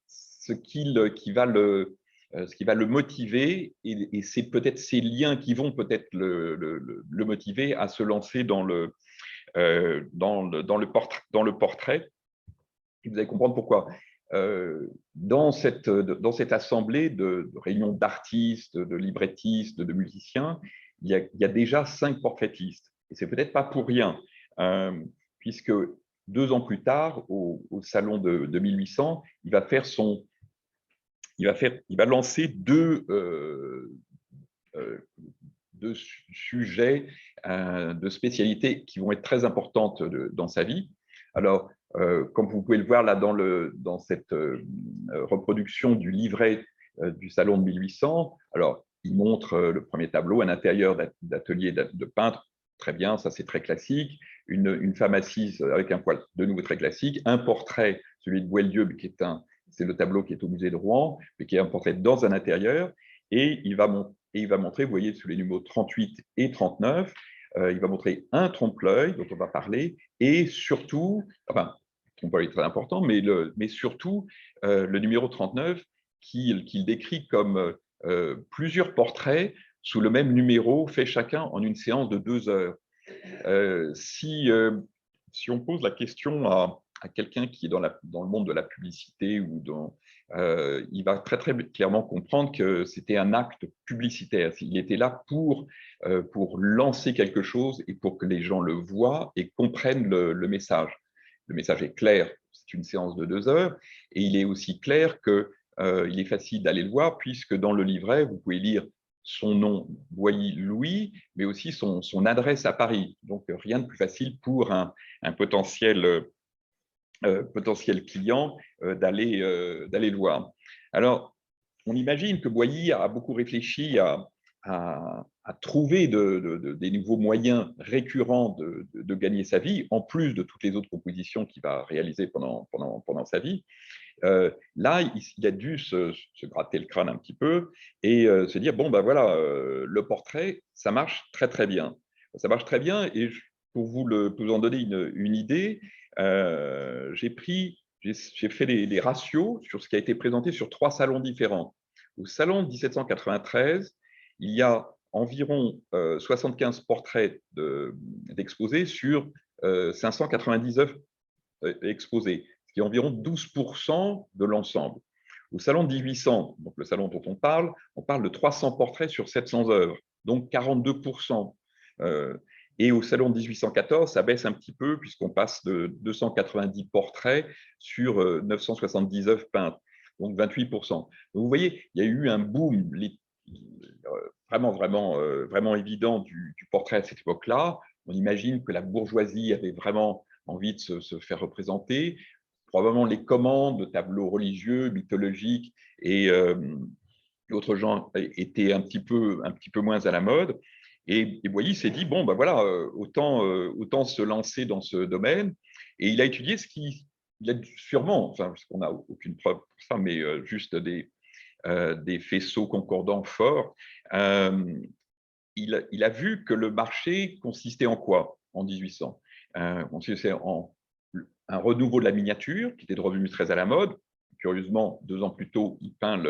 ce qui va le motiver, et c'est peut-être ces liens qui vont peut-être le motiver à se lancer dans le portrait. Et vous allez comprendre pourquoi. Dans cette assemblée de réunions d'artistes, de librettistes, de musiciens, il y a déjà 5 portraitistes. Et c'est peut-être pas pour rien, puisque 2 ans plus tard, au salon de 1800, il va lancer deux sujets de spécialité qui vont être très importantes dans sa vie. Alors, comme vous pouvez le voir là dans cette reproduction du livret du salon de 1800, alors il montre le premier tableau, un intérieur d'atelier de peintre, très bien, ça c'est très classique, une femme assise avec un poil de nouveau très classique, un portrait, celui de Boieldieu, c'est le tableau qui est au musée de Rouen, mais qui est un portrait dans un intérieur, et il va montrer, vous voyez, sous les numéros 38 et 39, il va montrer un trompe-l'œil dont on va parler, et surtout, enfin, le trompe-l'œil est très important, mais surtout le numéro 39 qu'il décrit comme plusieurs portraits sous le même numéro, fait chacun en une séance de 2 heures. Si on pose la question à quelqu'un qui est dans le monde de la publicité, il va très clairement comprendre que c'était un acte publicitaire. Il était là pour lancer quelque chose et pour que les gens le voient et comprennent le message. Le message est clair, c'est une séance de 2 heures, et il est aussi clair qu'il est facile d'aller le voir, puisque dans le livret, vous pouvez lire son nom, Boilly Louis, mais aussi son adresse à Paris. Donc, rien de plus facile pour un potentiel client d'aller le voir. Alors, on imagine que Boilly a beaucoup réfléchi à trouver des nouveaux moyens récurrents de gagner sa vie, en plus de toutes les autres compositions qu'il va réaliser pendant sa vie. Là, il a dû se gratter le crâne un petit peu et se dire, bon, ben voilà, le portrait, ça marche très bien. Ça marche très bien, et pour vous en donner une idée, j'ai fait les ratios sur ce qui a été présenté sur 3 salons différents. Au salon de 1793, il y a environ 75 portraits d'exposés sur 599 exposés, ce qui est environ 12% de l'ensemble. Au salon de 1800, donc le salon dont on parle de 300 portraits sur 700 œuvres, donc 42%. Et au salon de 1814, ça baisse un petit peu, puisqu'on passe de 290 portraits sur 979 peintres, donc 28%. Donc vous voyez, il y a eu un boom vraiment évident du portrait à cette époque-là. On imagine que la bourgeoisie avait vraiment envie de se faire représenter. Probablement les commandes de tableaux religieux, mythologiques et d'autres genres étaient un petit peu moins à la mode. Et Boilly s'est dit, bon, ben voilà, autant se lancer dans ce domaine. Et il a étudié il a sûrement, enfin, parce qu'on n'a aucune preuve pour ça, mais juste des faisceaux concordants forts, il a vu que le marché consistait en quoi en 1800 consistait en un renouveau de la miniature, qui était devenu très à la mode, curieusement, 2 ans plus tôt, il peint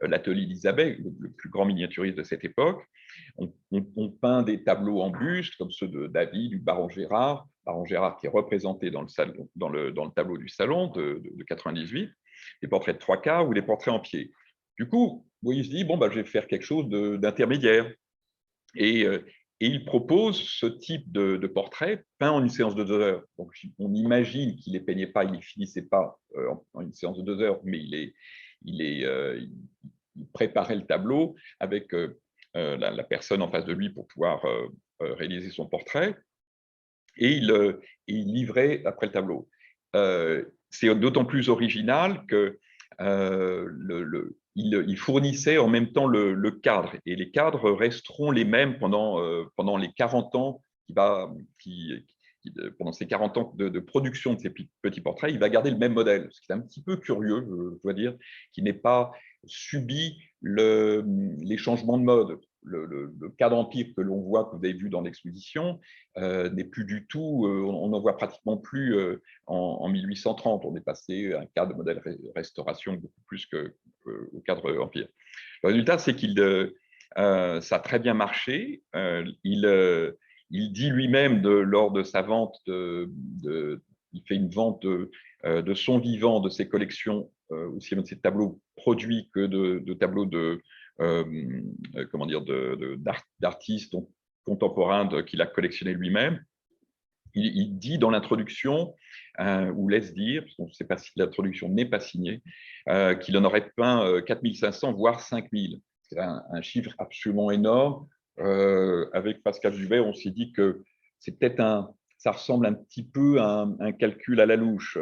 l'atelier d'Isabelle, le plus grand miniaturiste de cette époque. On peint des tableaux en buste, comme ceux de David, du Baron Gérard qui est représenté dans le tableau du salon de 98, des portraits de 3 quarts ou des portraits en pied. Du coup, il se dit, bon, je vais faire quelque chose d'intermédiaire. Et il propose ce type de portrait peint en une séance de 2 heures. Donc, on imagine qu'il ne les peignait pas, il ne les finissait pas en une séance de 2 heures, mais il préparait le tableau avec la personne en face de lui pour pouvoir réaliser son portrait. Et il livrait après le tableau. C'est d'autant plus original que il fournissait en même temps le cadre, et les cadres resteront les mêmes pendant les 40 ans pendant ces 40 ans de production de ces petits portraits. Il va garder le même modèle, ce qui est un petit peu curieux, je dois dire, qui n'est pas subi les changements de mode. Le cadre empire que l'on voit, que vous avez vu dans l'exposition, n'est plus du tout, on n'en voit pratiquement plus en 1830. On est passé à un cadre de modèle restauration beaucoup plus qu'au cadre empire. Le résultat, c'est ça a très bien marché. Il dit lui-même, lors de sa vente, il fait une vente de son vivant, de ses collections, aussi bien de ses tableaux produits que de tableaux d'artistes contemporains qu'il a collectionnés lui-même. Il dit dans l'introduction, ou laisse dire, parce qu'on ne sait pas si l'introduction n'est pas signée, qu'il en aurait peint 4500, voire 5000. C'est un chiffre absolument énorme. Avec Pascal Joubert, on s'est dit que c'est peut-être ça ressemble un petit peu à un calcul à la louche.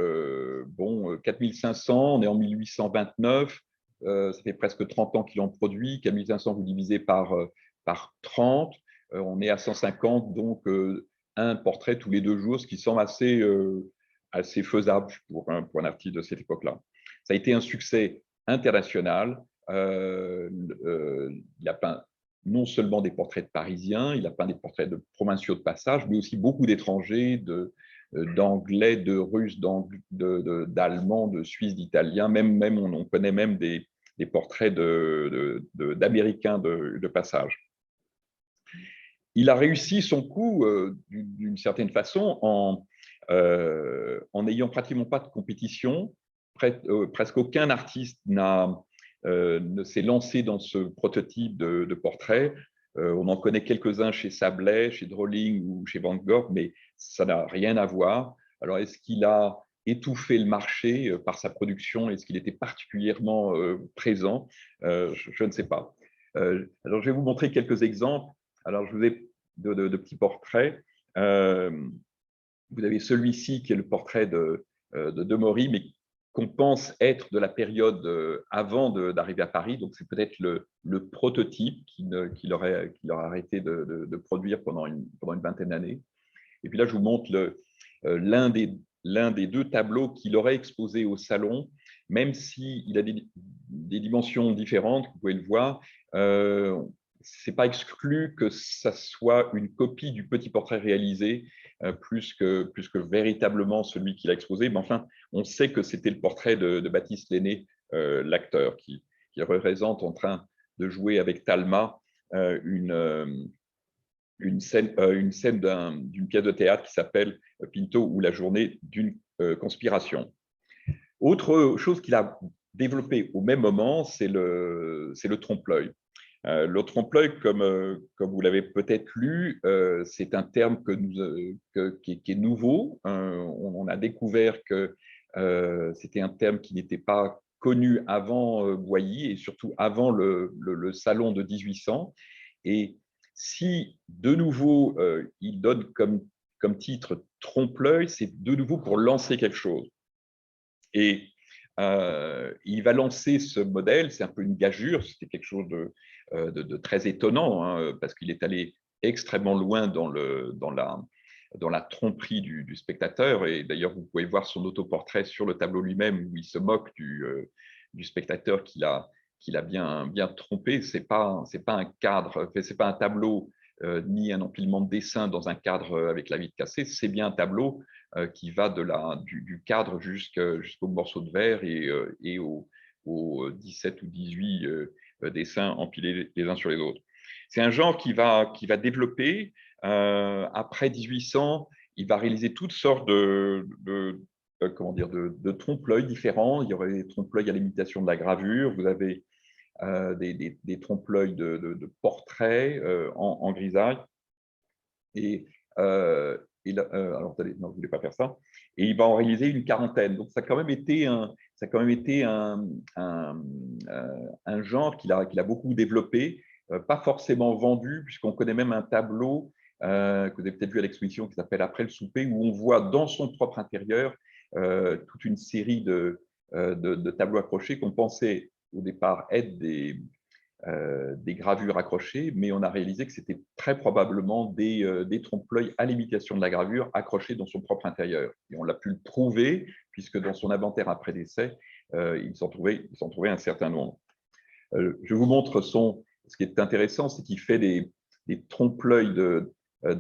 4500, on est en 1829, ça fait presque 30 ans qu'il en produit. 4500, vous divisez par 30, on est à 150, donc un portrait tous les 2 jours, ce qui semble assez faisable pour un artiste de cette époque-là. Ça a été un succès international. Il a peint non seulement des portraits de Parisiens, il a peint des portraits de provinciaux de passage, mais aussi beaucoup d'étrangers, d'Anglais, de Russes, d'Allemands, de Suisses, d'Italiens, même on connaît même des portraits d'Américains de passage. Il a réussi son coup d'une certaine façon en n'ayant pratiquement pas de compétition. Presque aucun artiste ne s'est lancé dans ce prototype de portrait. On en connaît quelques-uns chez Sablet, chez Drolling ou chez Van Gogh, mais ça n'a rien à voir. Alors, est-ce qu'il a étouffé le marché par sa production? Est-ce qu'il était particulièrement présent? Je ne sais pas. Alors, je vais vous montrer quelques exemples. Alors, je vous ai de petits portraits. Vous avez celui-ci qui est le portrait de Maury, mais qu'on pense être de la période avant d'arriver à Paris. Donc, c'est peut-être le prototype qu'il aurait arrêté de produire pendant une vingtaine d'années. Et puis là, je vous montre l'un des 2 tableaux qu'il aurait exposé au salon, même s'il a des dimensions différentes, vous pouvez le voir. Ce n'est pas exclu que ça soit une copie du petit portrait réalisé, plus que véritablement celui qu'il a exposé. Mais enfin, on sait que c'était le portrait de Baptiste Lenné, l'acteur, qui représente en train de jouer avec Talma une scène d'une pièce de théâtre qui s'appelle Pinto ou la journée d'une conspiration. Autre chose qu'il a développé au même moment, c'est le trompe-l'œil. Le trompe-l'œil, comme vous l'avez peut-être lu, c'est un terme qui est nouveau. On a découvert que c'était un terme qui n'était pas connu avant Boilly et surtout avant le salon de 1800. Et si de nouveau il donne comme titre trompe-l'œil, c'est de nouveau pour lancer quelque chose. Et il va lancer ce modèle, c'est un peu une gageure, c'était quelque chose de très étonnant, hein, parce qu'il est allé extrêmement loin dans la tromperie du spectateur. Et d'ailleurs, vous pouvez voir son autoportrait sur le tableau lui-même, où il se moque du spectateur qu'il a bien trompé. C'est pas un cadre, c'est pas un tableau ni un empilement de dessins dans un cadre avec la vitre cassée, c'est bien un tableau qui va du cadre jusqu'au morceau de verre et aux 17 ou 18 dessins empilés les uns sur les autres. C'est un genre qui va développer. Après 1800, il va réaliser toutes sortes de trompe-l'œil différents. Il y aurait des trompe-l'œil à l'imitation de la gravure. Vous avez des trompe-l'œil de portraits en grisaille. Alors, attendez, non, je ne voulais pas faire ça. Et il va en réaliser une quarantaine. Donc, ça a quand même été un genre qu'il a beaucoup développé, pas forcément vendu, puisqu'on connaît même un tableau que vous avez peut-être vu à l'exposition qui s'appelle Après le souper, où on voit dans son propre intérieur toute une série de tableaux accrochés qu'on pensait au départ être des gravures accrochées, mais on a réalisé que c'était très probablement des trompe-l'œil à l'imitation de la gravure accrochés dans son propre intérieur. Et on l'a pu le prouver, puisque dans son inventaire après décès, il s'en trouvait un certain nombre. Je vous montre ce qui est intéressant, c'est qu'il fait des trompe-l'œil de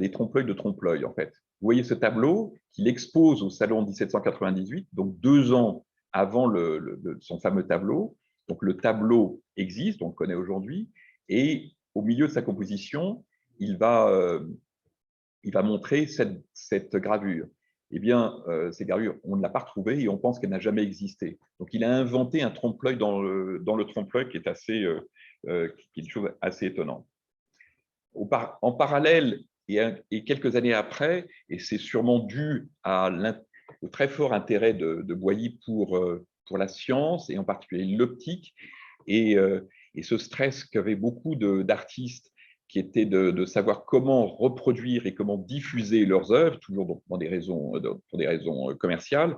trompe-l'œil, en fait. Vous voyez ce tableau qu'il expose au Salon 1798, donc 2 ans avant son fameux tableau. Donc, le tableau existe, on le connaît aujourd'hui, et au milieu de sa composition, il va montrer cette gravure. Eh bien, ces gravures, on ne l'a pas retrouvée et on pense qu'elle n'a jamais existé. Donc, il a inventé un trompe-l'œil dans le trompe-l'œil qui est une chose assez étonnante. En parallèle, et quelques années après, et c'est sûrement dû au très fort intérêt de Boilly pour la science, et en particulier l'optique, et ce stress qu'avaient beaucoup d'artistes, qui était de savoir comment reproduire et comment diffuser leurs œuvres, toujours pour des raisons commerciales.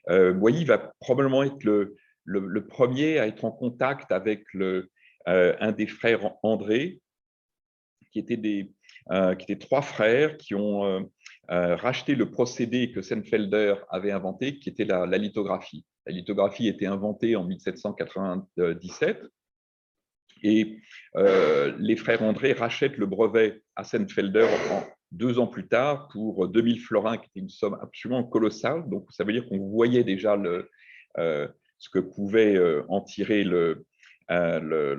Boilly va probablement être le premier à être en contact avec un des frères André, qui étaient 3 frères qui ont racheté le procédé que Sennfelder avait inventé, qui était la lithographie. La lithographie était inventée en 1797 et les frères André rachètent le brevet à Sennfelder 2 ans plus tard pour 2000 florins, qui était une somme absolument colossale. Donc, ça veut dire qu'on voyait déjà ce que pouvait en tirer la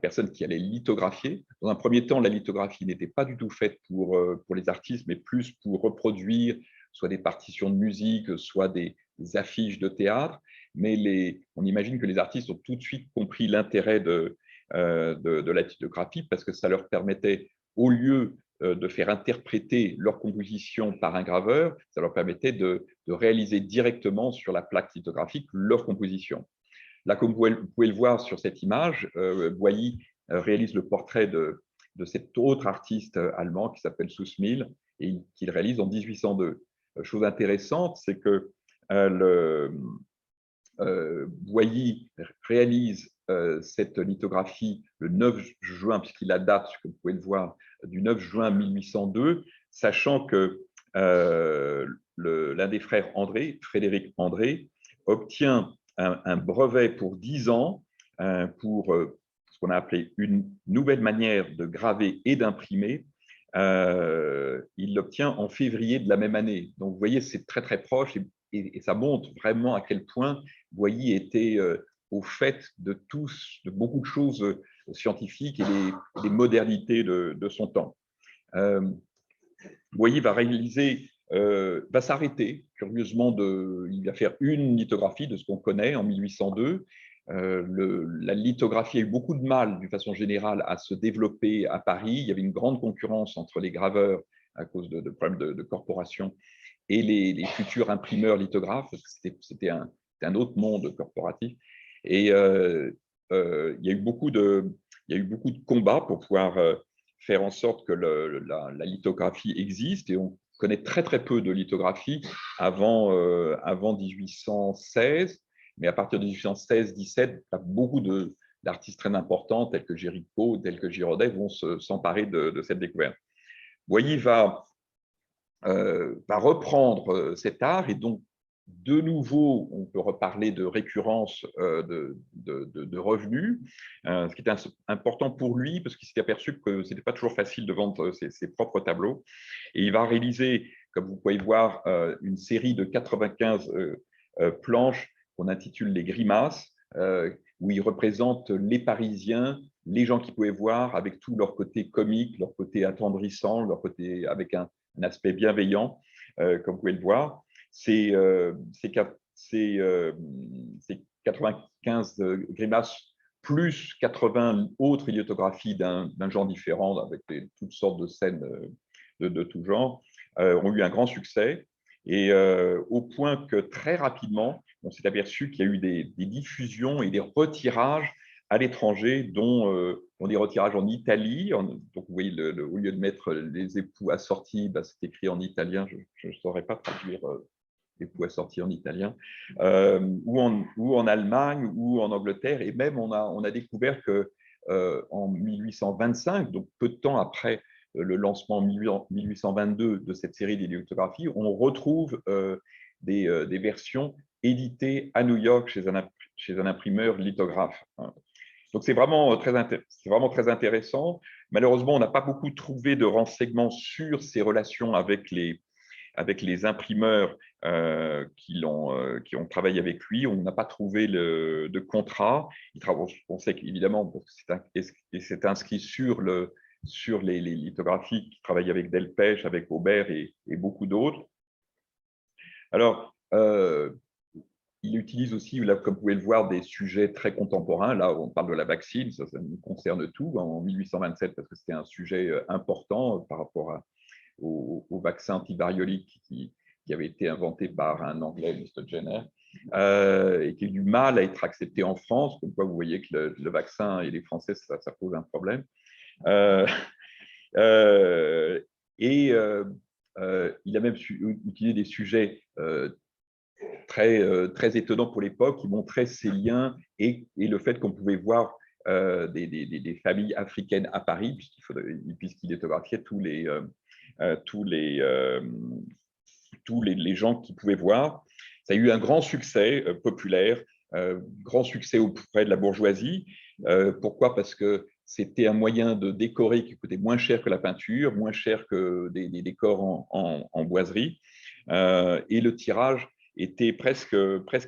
personne qui allait lithographier. Dans un premier temps, la lithographie n'était pas du tout faite pour les artistes, mais plus pour reproduire soit des partitions de musique, soit des affiches de théâtre. Mais on imagine que les artistes ont tout de suite compris l'intérêt de la lithographie, parce que ça leur permettait, au lieu de faire interpréter leur composition par un graveur, ça leur permettait de réaliser directement sur la plaque lithographique leur composition. Là, comme vous pouvez le voir sur cette image, Boilly réalise le portrait de cet autre artiste allemand qui s'appelle Sussmil et qu'il réalise en 1802. Chose intéressante, c'est que Boilly réalise cette lithographie le 9 juin, puisqu'il la date, comme vous pouvez le voir, du 9 juin 1802, sachant que l'un des frères André, Frédéric André, obtient un brevet pour 10 ans pour ce qu'on a appelé une nouvelle manière de graver et d'imprimer. Il l'obtient en février de la même année. Donc, vous voyez, c'est très, très proche et ça montre vraiment à quel point Boilly était au fait de beaucoup de choses scientifiques et des modernités de son temps. Boilly va s'arrêter, curieusement, il va faire une lithographie de ce qu'on connaît en 1802. La lithographie a eu beaucoup de mal, d'une façon générale, à se développer à Paris. Il y avait une grande concurrence entre les graveurs à cause de problèmes de corporation et les futurs imprimeurs lithographes. C'était un autre monde corporatif. Et il y a eu beaucoup de combats pour pouvoir faire en sorte que la lithographie existe, et on connaît très très peu de lithographie avant 1816, mais à partir de 1816-17, beaucoup d'artistes très importants tels que Géricault, tels que Girodet vont s'emparer de cette découverte. Boilly va reprendre cet art et donc De nouveau, on peut reparler de récurrence de revenus, ce qui était important pour lui parce qu'il s'était aperçu que ce n'était pas toujours facile de vendre ses propres tableaux. Et il va réaliser, comme vous pouvez voir, une série de 95 planches qu'on intitule les grimaces, où il représente les Parisiens, les gens qui pouvaient voir avec tout leur côté comique, leur côté attendrissant, leur côté avec un aspect bienveillant, comme vous pouvez le voir. C'est 95 grimaces plus 80 autres lithographies d'un genre différent, avec toutes sortes de scènes de tout genre, ont eu un grand succès. Et au point que très rapidement, on s'est aperçu qu'il y a eu des diffusions et des retirages à l'étranger, dont des retirages en Italie. Donc, vous voyez, au lieu de mettre les époux assortis, c'est écrit en italien, je ne saurais pas traduire époux assortis en italien, ou en Allemagne, ou en Angleterre. Et même, on a découvert qu'en 1825, donc peu de temps après le lancement en 1822 de cette série d'hélioctographies, on retrouve des versions éditées à New York chez un imprimeur lithographe. Donc, c'est vraiment très intéressant. Malheureusement, on n'a pas beaucoup trouvé de renseignements sur ces relations avec les imprimeurs qui ont travaillé avec lui. On n'a pas trouvé de contrat. On sait qu'évidemment, c'est inscrit sur les lithographies qui travaillent avec Delpech, avec Aubert et beaucoup d'autres. Alors, il utilise aussi, là, comme vous pouvez le voir, des sujets très contemporains. Là, on parle de la vaccine, ça nous concerne tout, en 1827, parce que c'était un sujet important par rapport au vaccin antivariolique qui avait été inventé par un Anglais, Mr. Jenner, et qui a eu du mal à être accepté en France. Comme quoi, vous voyez que le vaccin et les Français, ça pose un problème. Il a même utilisé des sujets très étonnants pour l'époque, qui montraient ces liens et le fait qu'on pouvait voir des familles africaines à Paris, puisqu'il lithographiait tous les gens qui pouvaient voir. Ça a eu un grand succès populaire, grand succès auprès de la bourgeoisie. Pourquoi? Parce que c'était un moyen de décorer qui coûtait moins cher que la peinture, moins cher que des décors en boiserie. Et le tirage était presque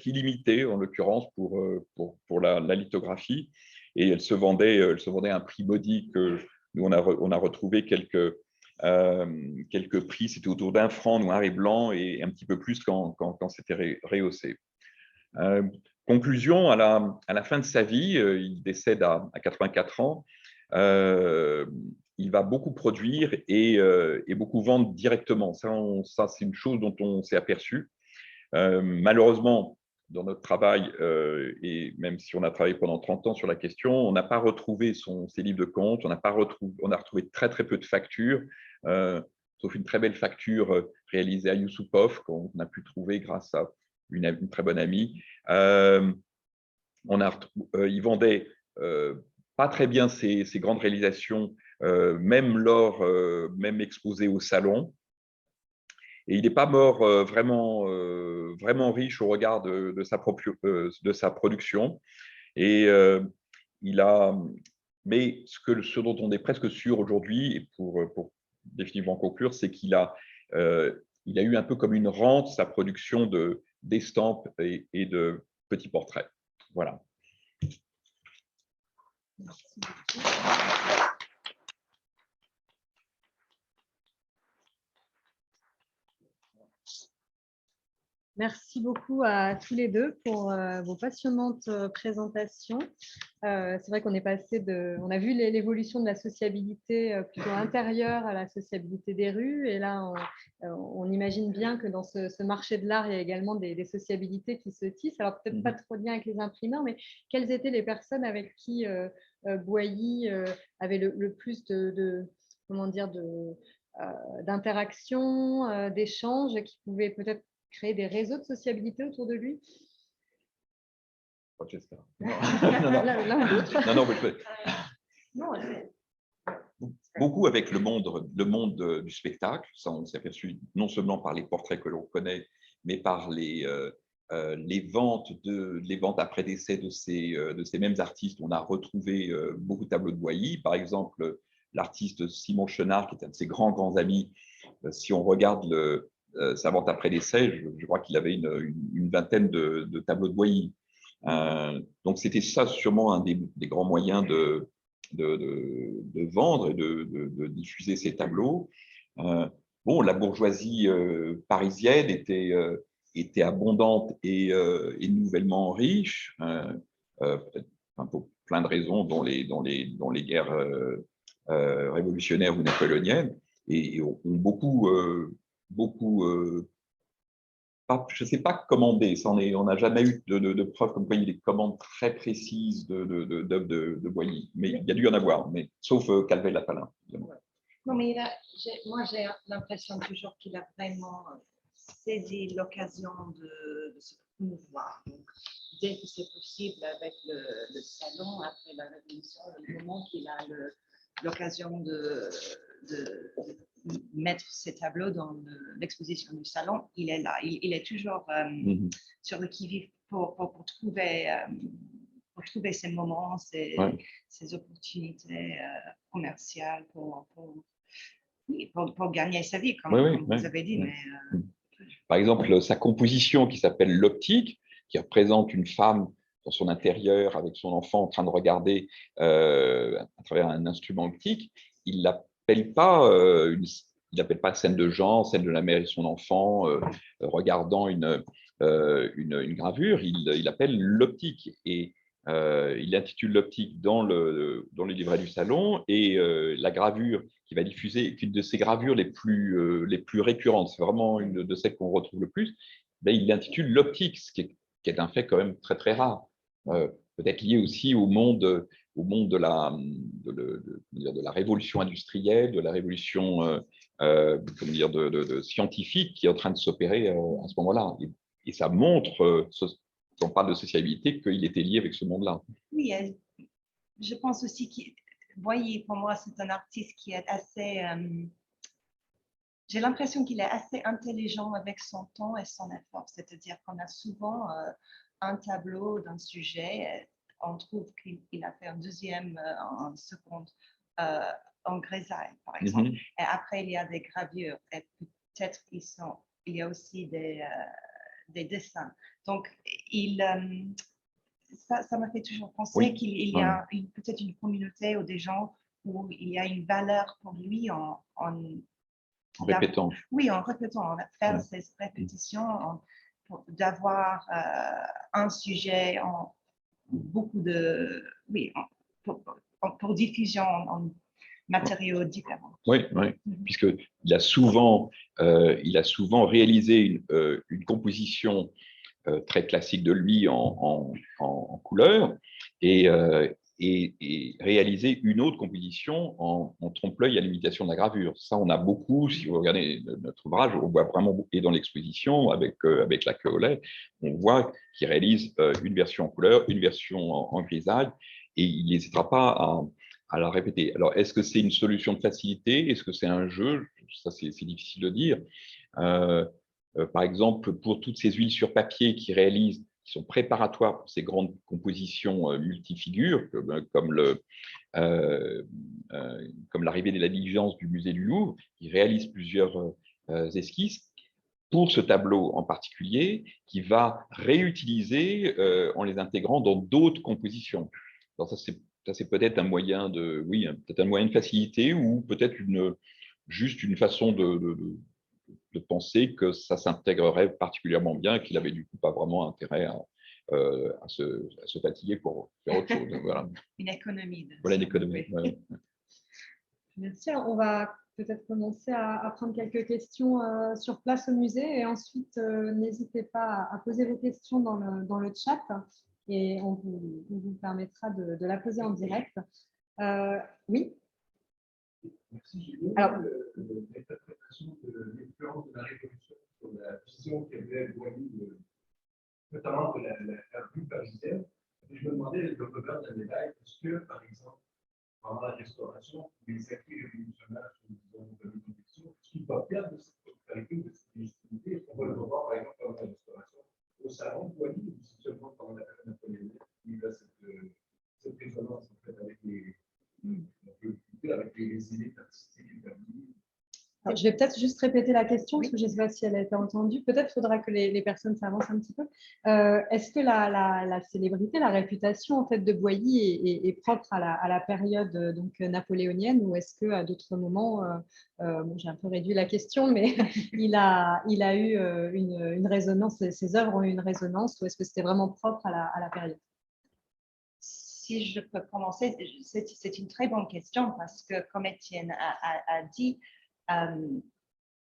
illimité, en l'occurrence, pour la lithographie. Et elle se vendait à un prix modique. Nous, on a retrouvé quelques prix, c'était autour d'1 franc noir et blanc et un petit peu plus quand c'était rehaussé. Conclusion, à la fin de sa vie, il décède à 84 ans, il va beaucoup produire et beaucoup vendre directement. Ça c'est une chose dont on s'est aperçu. Malheureusement, dans notre travail, et même si on a travaillé pendant 30 ans sur la question, on n'a pas retrouvé ses livres de compte, on a retrouvé très peu de factures, sauf une très belle facture réalisée à Yusupov qu'on a pu trouver grâce à une très bonne amie. Il vendait pas très bien ses grandes réalisations, même exposées au salon. Et il n'est pas mort vraiment riche au regard de sa production. Et mais ce dont on est presque sûr aujourd'hui, et pour définitivement conclure, c'est qu'il a eu un peu comme une rente sa production d'estampes et de petits portraits. Voilà. Merci beaucoup. Merci beaucoup à tous les deux pour vos passionnantes présentations. C'est vrai qu'on est passé on a vu l'évolution de la sociabilité plutôt intérieure à la sociabilité des rues. Et là, on imagine bien que dans ce marché de l'art, il y a également des sociabilités qui se tissent. Alors, peut-être pas trop de lien avec les imprimeurs, mais quelles étaient les personnes avec qui Boilly avait le plus d'interaction, d'échanges, qui pouvaient peut-être créer des réseaux de sociabilité autour de lui? Rochester. Beaucoup avec le monde du spectacle. Ça, on s'est aperçu non seulement par les portraits que l'on connaît, mais par les ventes après décès de ces mêmes artistes. On a retrouvé beaucoup de tableaux de Boilly. Par exemple, l'artiste Simon Chenard, qui est un de ses grands amis, si on regarde sa vente après décès, je crois qu'il avait une vingtaine de tableaux de Boilly. Donc, c'était ça sûrement un des grands moyens de vendre et de diffuser ces tableaux. Bon, la bourgeoisie parisienne était abondante et nouvellement riche, peut-être pour plein de raisons, dont les guerres révolutionnaires ou napoléoniennes, et ont beaucoup, je ne sais pas commandé, on n'a jamais eu de preuves comme quoi il y a des commandes très précises d'œuvres de Boilly, mais il y a dû y en avoir, mais, sauf Calvet-Lapalin. Non, mais moi, j'ai l'impression toujours qu'il a vraiment saisi l'occasion de se promouvoir. Donc, dès que c'est possible, avec le salon, après la Révolution, le moment qu'il a l'occasion de mettre ses tableaux dans l'exposition du salon, il est là. Il est toujours sur le qui-vive pour trouver ces moments, ces opportunités commerciales pour gagner sa vie, comme vous avez dit. Mais, par exemple, sa composition qui s'appelle L'Optique, qui représente une femme dans son intérieur avec son enfant en train de regarder à travers un instrument optique, il l'appelle pas il n'appelle pas scène de genre, scène de la mère et son enfant regardant une gravure, il appelle L'Optique. Et il intitule L'Optique dans le livret du salon, et la gravure qui va diffuser est une de ses gravures les plus récurrentes. C'est vraiment une de celles qu'on retrouve le plus. Mais il l'intitule L'Optique, ce qui est un fait quand même très, très rare. Peut-être lié aussi au monde de la révolution industrielle, de la révolution scientifique qui est en train de s'opérer à ce moment-là. Et ça montre, si on parle de sociabilité, qu'il était lié avec ce monde-là. Oui, je pense aussi que Boilly, pour moi, c'est un artiste qui est assez... j'ai l'impression qu'il est assez intelligent avec son temps et son effort. C'est-à-dire qu'on a souvent un tableau d'un sujet, on trouve qu'il a fait un deuxième, un second en grisaille, par exemple. Et après, il y a des gravures. Et peut-être il y a aussi des dessins. Donc, ça m'a fait toujours penser qu'il y a peut-être une communauté ou des gens où il y a une valeur pour lui en répétant. Oui, en répétant, faire ces répétitions, d'avoir un sujet en beaucoup de... Oui, pour diffusion en matériaux différents. Oui, puisqu'il a souvent réalisé une composition très classique de lui en couleur et réaliser une autre composition en trompe-l'œil à l'imitation de la gravure. Ça, on a beaucoup, si vous regardez notre ouvrage, on voit vraiment beaucoup, et dans l'exposition, avec la queue au lait, on voit qu'il réalise une version en couleur, une version en grisaille, et il n'hésitera pas à la répéter. Alors, est-ce que c'est une solution de facilité? Est-ce que c'est un jeu? Ça, c'est difficile de dire. Par exemple, pour toutes ces huiles sur papier qui sont préparatoires pour ces grandes compositions multifigures, comme l'arrivée de la diligence du musée du Louvre, qui réalise plusieurs esquisses, pour ce tableau en particulier, qui va réutiliser en les intégrant dans d'autres compositions. Alors ça, c'est peut-être un moyen peut-être un moyen de facilité, ou peut-être juste une façon de penser que ça s'intégrerait particulièrement bien, et qu'il avait du coup pas vraiment intérêt à se fatiguer pour faire autre chose. Voilà. Une économie. Voilà une économie. Merci. On va peut-être commencer à prendre quelques questions sur place au musée, et ensuite n'hésitez pas à poser vos questions dans le chat, et on vous permettra de la poser en direct. Oui. Merci. Alors, l'interprétation de l'influence de la Révolution sur la vision qu'avait Boilly, notamment de la rue parisienne. Et je me demandais, le développeur de la médaille, est-ce que, par exemple, pendant la Restauration, les acquis révolutionnaires sur de la est-ce qu'il va perdre cette avec une légitimité. Est-ce qu'on peut le revoir, par exemple, dans la restauration au salon de Boigny, ou c'est seulement pendant la période napoléonienne où il a cette résonance en fait, avec les élites artistiques et familles. Alors, je vais peut-être juste répéter la question, parce que je ne sais pas si elle a été entendue. Peut-être faudra que les personnes s'avancent un petit peu. Est-ce que la célébrité, la réputation en fait, de Boilly est propre à la période donc, napoléonienne, ou est-ce qu'à d'autres moments, bon, j'ai un peu réduit la question, mais il a eu une résonance, ses œuvres ont eu une résonance, ou est-ce que c'était vraiment propre à la période? Si je peux commencer, c'est une très bonne question parce que, comme Étienne a dit,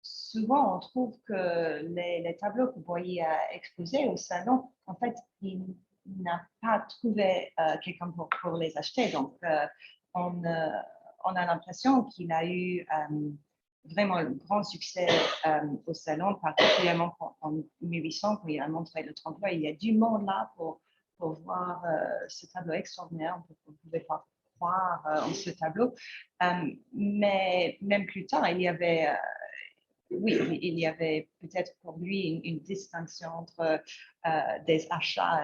souvent on trouve que les tableaux que vous voyez exposés au salon, en fait, il n'a pas trouvé quelqu'un pour les acheter. Donc, on a l'impression qu'il a eu vraiment un grand succès au salon, particulièrement en 1800, quand il a montré le trompe-l'œil. Il y a du monde là pour voir ce tableau extraordinaire. On ne pouvait pas croire en ce tableau. Mais même plus tard, il y avait peut-être pour lui une distinction entre des achats,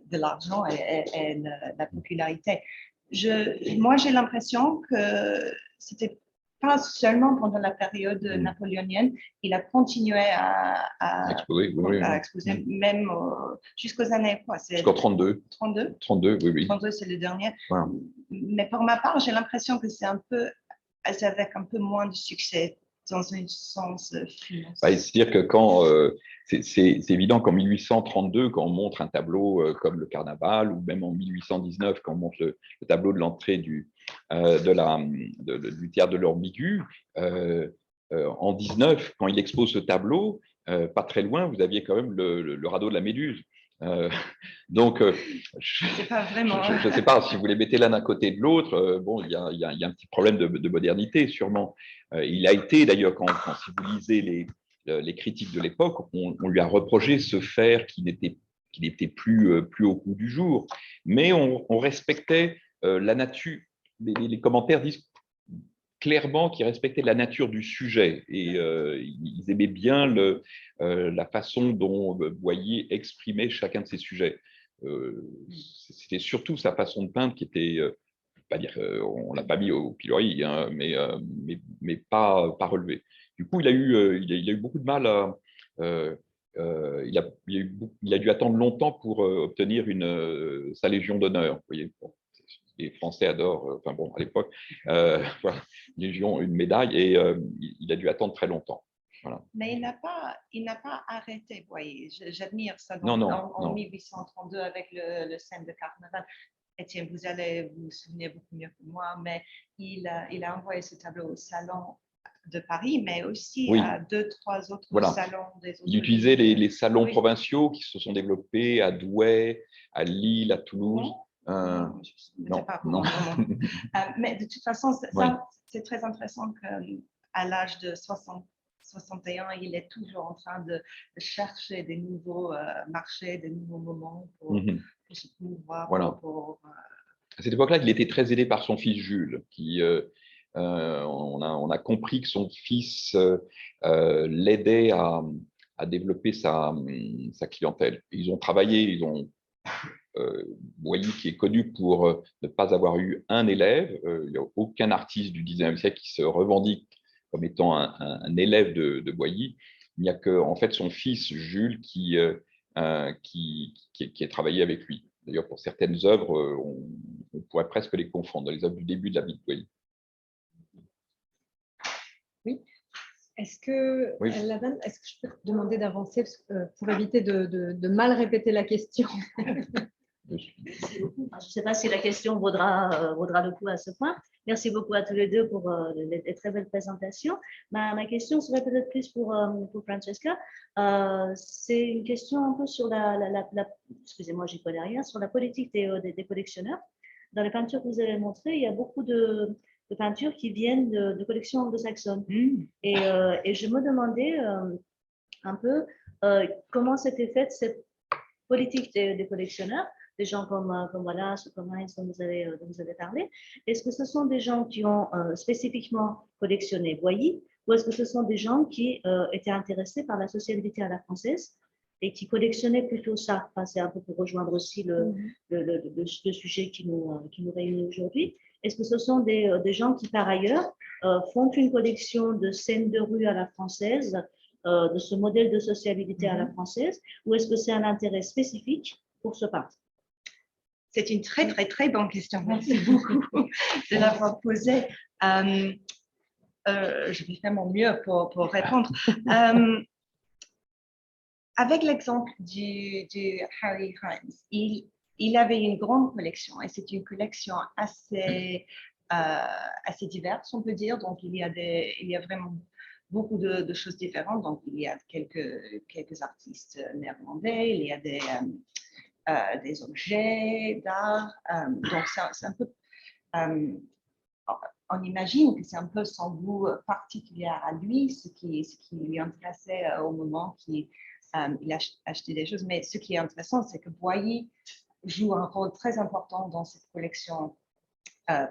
de l'argent et la popularité. Moi, j'ai l'impression que c'était pas seulement pendant la période napoléonienne, il a continué à exposer, même jusqu'aux années quoi. Jusqu'en 32. 32. 32, oui. 32, c'est le dernier. Voilà. Mais pour ma part, j'ai l'impression que c'est avec un peu moins de succès dans un sens financier. C'est-à-dire que quand c'est évident qu'en 1832, quand on montre un tableau comme le Carnaval, ou même en 1819, quand on montre le tableau de l'entrée du théâtre de l'Orbigu, en 19, quand il expose ce tableau, pas très loin, vous aviez quand même le radeau de la Méduse. Donc, je ne sais pas si vous les mettez l'un à côté de l'autre. Bon, il y a un petit problème de modernité, sûrement. Il a été, d'ailleurs, si vous lisez les critiques de l'époque, on lui a reproché ce faire qui n'était plus au goût du jour. Mais on respectait la nature. Les commentaires disent clairement qu'ils respectaient la nature du sujet, et ils aimaient bien la façon dont Boilly exprimait chacun de ses sujets. C'était surtout sa façon de peindre qui était, pas dire, on l'a pas mis au pilori, hein, mais pas relevé. Du coup, il a eu beaucoup de mal à il a dû attendre longtemps pour obtenir sa Légion d'honneur. Vous voyez, bon, les Français adorent, enfin bon, à l'époque, voilà, une médaille, et il a dû attendre très longtemps. Voilà. Mais il n'a pas arrêté, vous voyez. J'admire ça en 1832 avec le scène de Carnaval. Étienne, vous allez vous souvenir beaucoup mieux que moi, mais il a envoyé ce tableau au salon de Paris, mais aussi à 2-3 autres salons. Il utilisait les salons provinciaux qui se sont développés à Douai, à Lille, à Toulouse. Non. Mais de toute façon, c'est très intéressant qu'à l'âge de 61, il est toujours en train de chercher des nouveaux marchés, des nouveaux moments pour se promouvoir. Voilà. À cette époque-là, il était très aidé par son fils Jules, qui, on a compris que son fils l'aidait à développer sa clientèle. Ils ont travaillé, Boilly, qui est connu pour ne pas avoir eu un élève. Il n'y a aucun artiste du 19e siècle qui se revendique comme étant un élève de Boilly. Il n'y a que en fait son fils Jules qui a travaillé avec lui. D'ailleurs, pour certaines œuvres, on pourrait presque les confondre, les œuvres du début de la vie de Boilly. Oui. Est-ce que je peux te demander d'avancer pour éviter de mal répéter la question? Je ne sais pas si la question vaudra le coup à ce point. Merci beaucoup à tous les deux pour les très belles présentations. Ma question serait peut-être plus pour Francesca. C'est une question un peu sur excusez-moi, j'y connais rien, sur la politique des collectionneurs. Dans les peintures que vous avez montrées, il y a beaucoup de peintures qui viennent de collections anglo-saxonnes. Et je me demandais un peu comment s'était faite cette politique des collectionneurs, des gens comme Wallace ou comme Heinz dont vous avez parlé. Est-ce que ce sont des gens qui ont spécifiquement collectionné Boilly, ou est-ce que ce sont des gens qui étaient intéressés par la sociabilité à la française et qui collectionnaient plutôt ça? Enfin, c'est un peu pour rejoindre aussi le sujet qui nous réunit aujourd'hui. Est-ce que ce sont des gens qui, par ailleurs, font une collection de scènes de rue à la française, de ce modèle de sociabilité à la française, ou est-ce que c'est un intérêt spécifique pour ce parti? C'est une très, très, très bonne question. Merci beaucoup de l'avoir posée. Je vais faire mon mieux pour répondre. Avec l'exemple du Harry Himes, il avait une grande collection et c'est une collection assez diverse, on peut dire. Donc, il y a vraiment beaucoup de choses différentes. Donc, il y a quelques artistes néerlandais, il y a des objets d'art. Donc, c'est un peu, on imagine que c'est un peu son goût particulier à lui, ce qui lui intéressait au moment qu'il il achetait des choses. Mais ce qui est intéressant, c'est que Boilly joue un rôle très important dans cette collection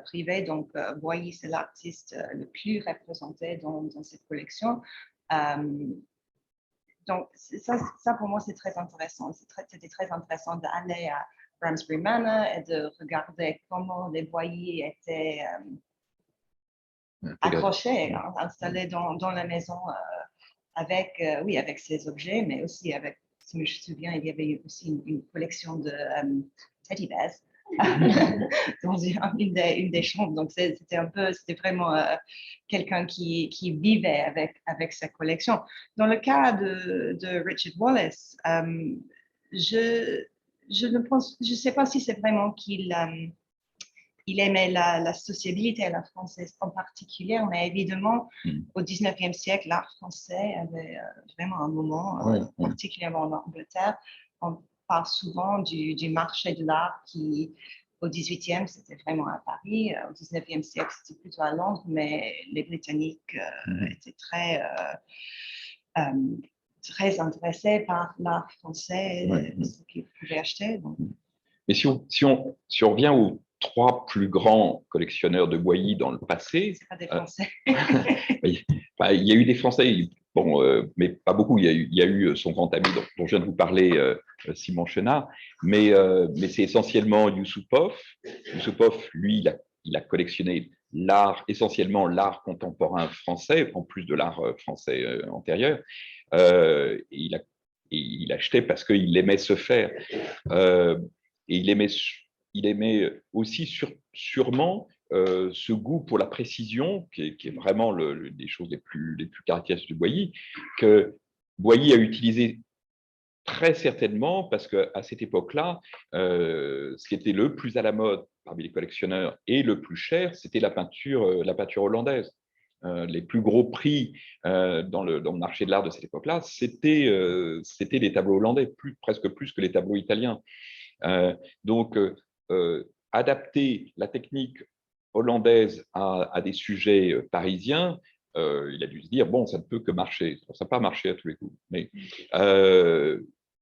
privée. Donc, Boilly, c'est l'artiste le plus représenté dans cette collection. Donc, ça, pour moi, c'est très intéressant. C'était très intéressant d'aller à Ramsbury Manor et de regarder comment les Boilly étaient accrochés, installés dans la maison avec ces objets, mais aussi avec, si je me souviens, il y avait aussi une collection de teddy bears dans une des chambres. Donc, c'était vraiment quelqu'un qui vivait avec sa collection. Dans le cas de Richard Wallace, je ne sais pas si c'est vraiment qu'il aimait la sociabilité à la française en particulier, mais évidemment, au 19e siècle, l'art français avait vraiment un moment, particulièrement en Angleterre. On parle souvent du marché de l'art qui, au 18e, c'était vraiment à Paris. Au 19e siècle, c'était plutôt à Londres, mais les Britanniques étaient très intéressés par l'art français, ce qu'ils pouvaient acheter. Donc. Mais si on revient aux 3 plus grands collectionneurs de Boilly dans le passé, c'est pas des Français. Il y a eu des Français, mais pas beaucoup. Il y a eu son grand ami dont je viens de vous parler, Simon Chenard, mais c'est essentiellement Yusupov. Yusupov, lui, il a collectionné essentiellement l'art contemporain français, en plus de l'art français antérieur. Et il achetait parce qu'il aimait se faire. Et il aimait aussi sûrement ce goût pour la précision, qui est vraiment des choses les plus caractéristiques de Boilly, que Boilly a utilisé très certainement parce qu'à cette époque-là, ce qui était le plus à la mode parmi les collectionneurs et le plus cher, c'était la peinture hollandaise. Les plus gros prix dans le marché de l'art de cette époque-là, c'était les tableaux hollandais, presque plus que les tableaux italiens. Donc, adapter la technique hollandaise à des sujets parisiens, il a dû se dire, bon, ça ne peut que marcher. Ça n'a pas marché à tous les coups. Mais,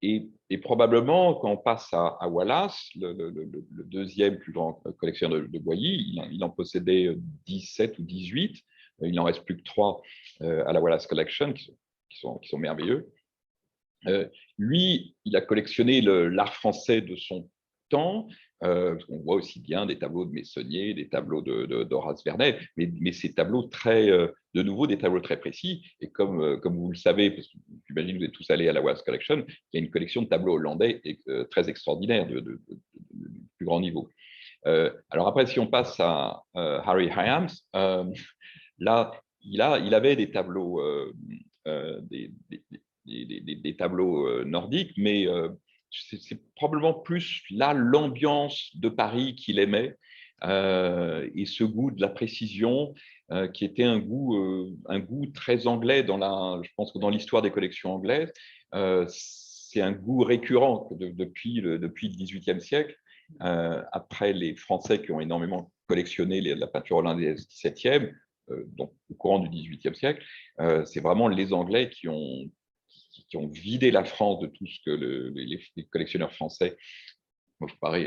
et probablement, quand on passe à Wallace, le deuxième plus grand collectionneur de Boilly, il en possédait 17 ou 18. Il n'en reste plus que 3 à la Wallace Collection, qui sont merveilleux. Lui, il a collectionné l'art français de son temps. On voit aussi bien des tableaux de Meissonnier, des tableaux d'Horace Vernet, mais ces tableaux de nouveau, des tableaux très précis. Et comme vous le savez, parce que j'imagine que vous êtes tous allés à la Wallace Collection, il y a une collection de tableaux hollandais très extraordinaire, de plus grand niveau. Alors après, si on passe à Harry Hyams, là, il avait des tableaux, des tableaux nordiques, mais c'est probablement plus là l'ambiance de Paris qu'il aimait et ce goût de la précision qui était un goût très anglais je pense que dans l'histoire des collections anglaises, c'est un goût récurrent depuis le XVIIIe siècle. Après les Français qui ont énormément collectionné la peinture hollandaise du XVIIe, donc au courant du XVIIIe siècle, c'est vraiment les Anglais qui ont vidé la France de tout ce que les collectionneurs français, moi je parie,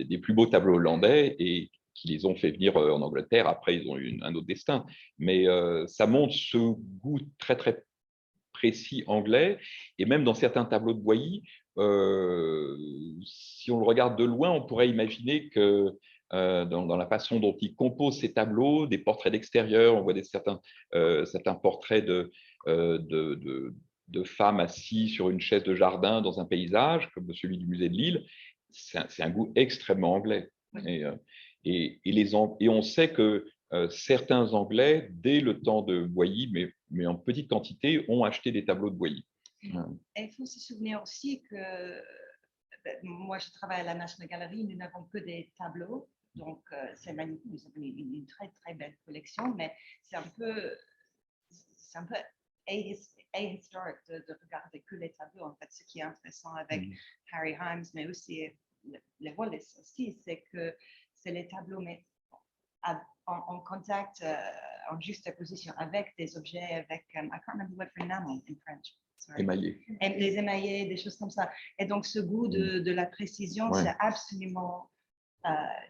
des plus beaux tableaux hollandais, et qui les ont fait venir en Angleterre. Après, ils ont eu un autre destin. Mais ça montre ce goût très, très précis anglais. Et même dans certains tableaux de Boilly, si on le regarde de loin, on pourrait imaginer que dans la façon dont il compose ces tableaux, des portraits d'extérieur, on voit certains portraits de femmes assises sur une chaise de jardin dans un paysage, comme celui du musée de Lille. C'est un goût extrêmement anglais. Et on sait que certains Anglais, dès le temps de Boilly, mais en petite quantité, ont acheté des tableaux de Boilly. Et il faut se souvenir aussi que moi, je travaille à la National Gallery, nous n'avons que des tableaux, donc c'est magnifique, nous avons une très, très belle collection, mais c'est un peu ahistorique de regarder que les tableaux. En fait, ce qui est intéressant avec Harry Himes, mais aussi les Wallace aussi, c'est que c'est les tableaux, mais en contact, en juxtaposition avec des objets, avec, I can't remember the word for enamel in French. Émaillés. Les émaillés, des choses comme ça. Et donc, ce goût de la précision, c'est absolument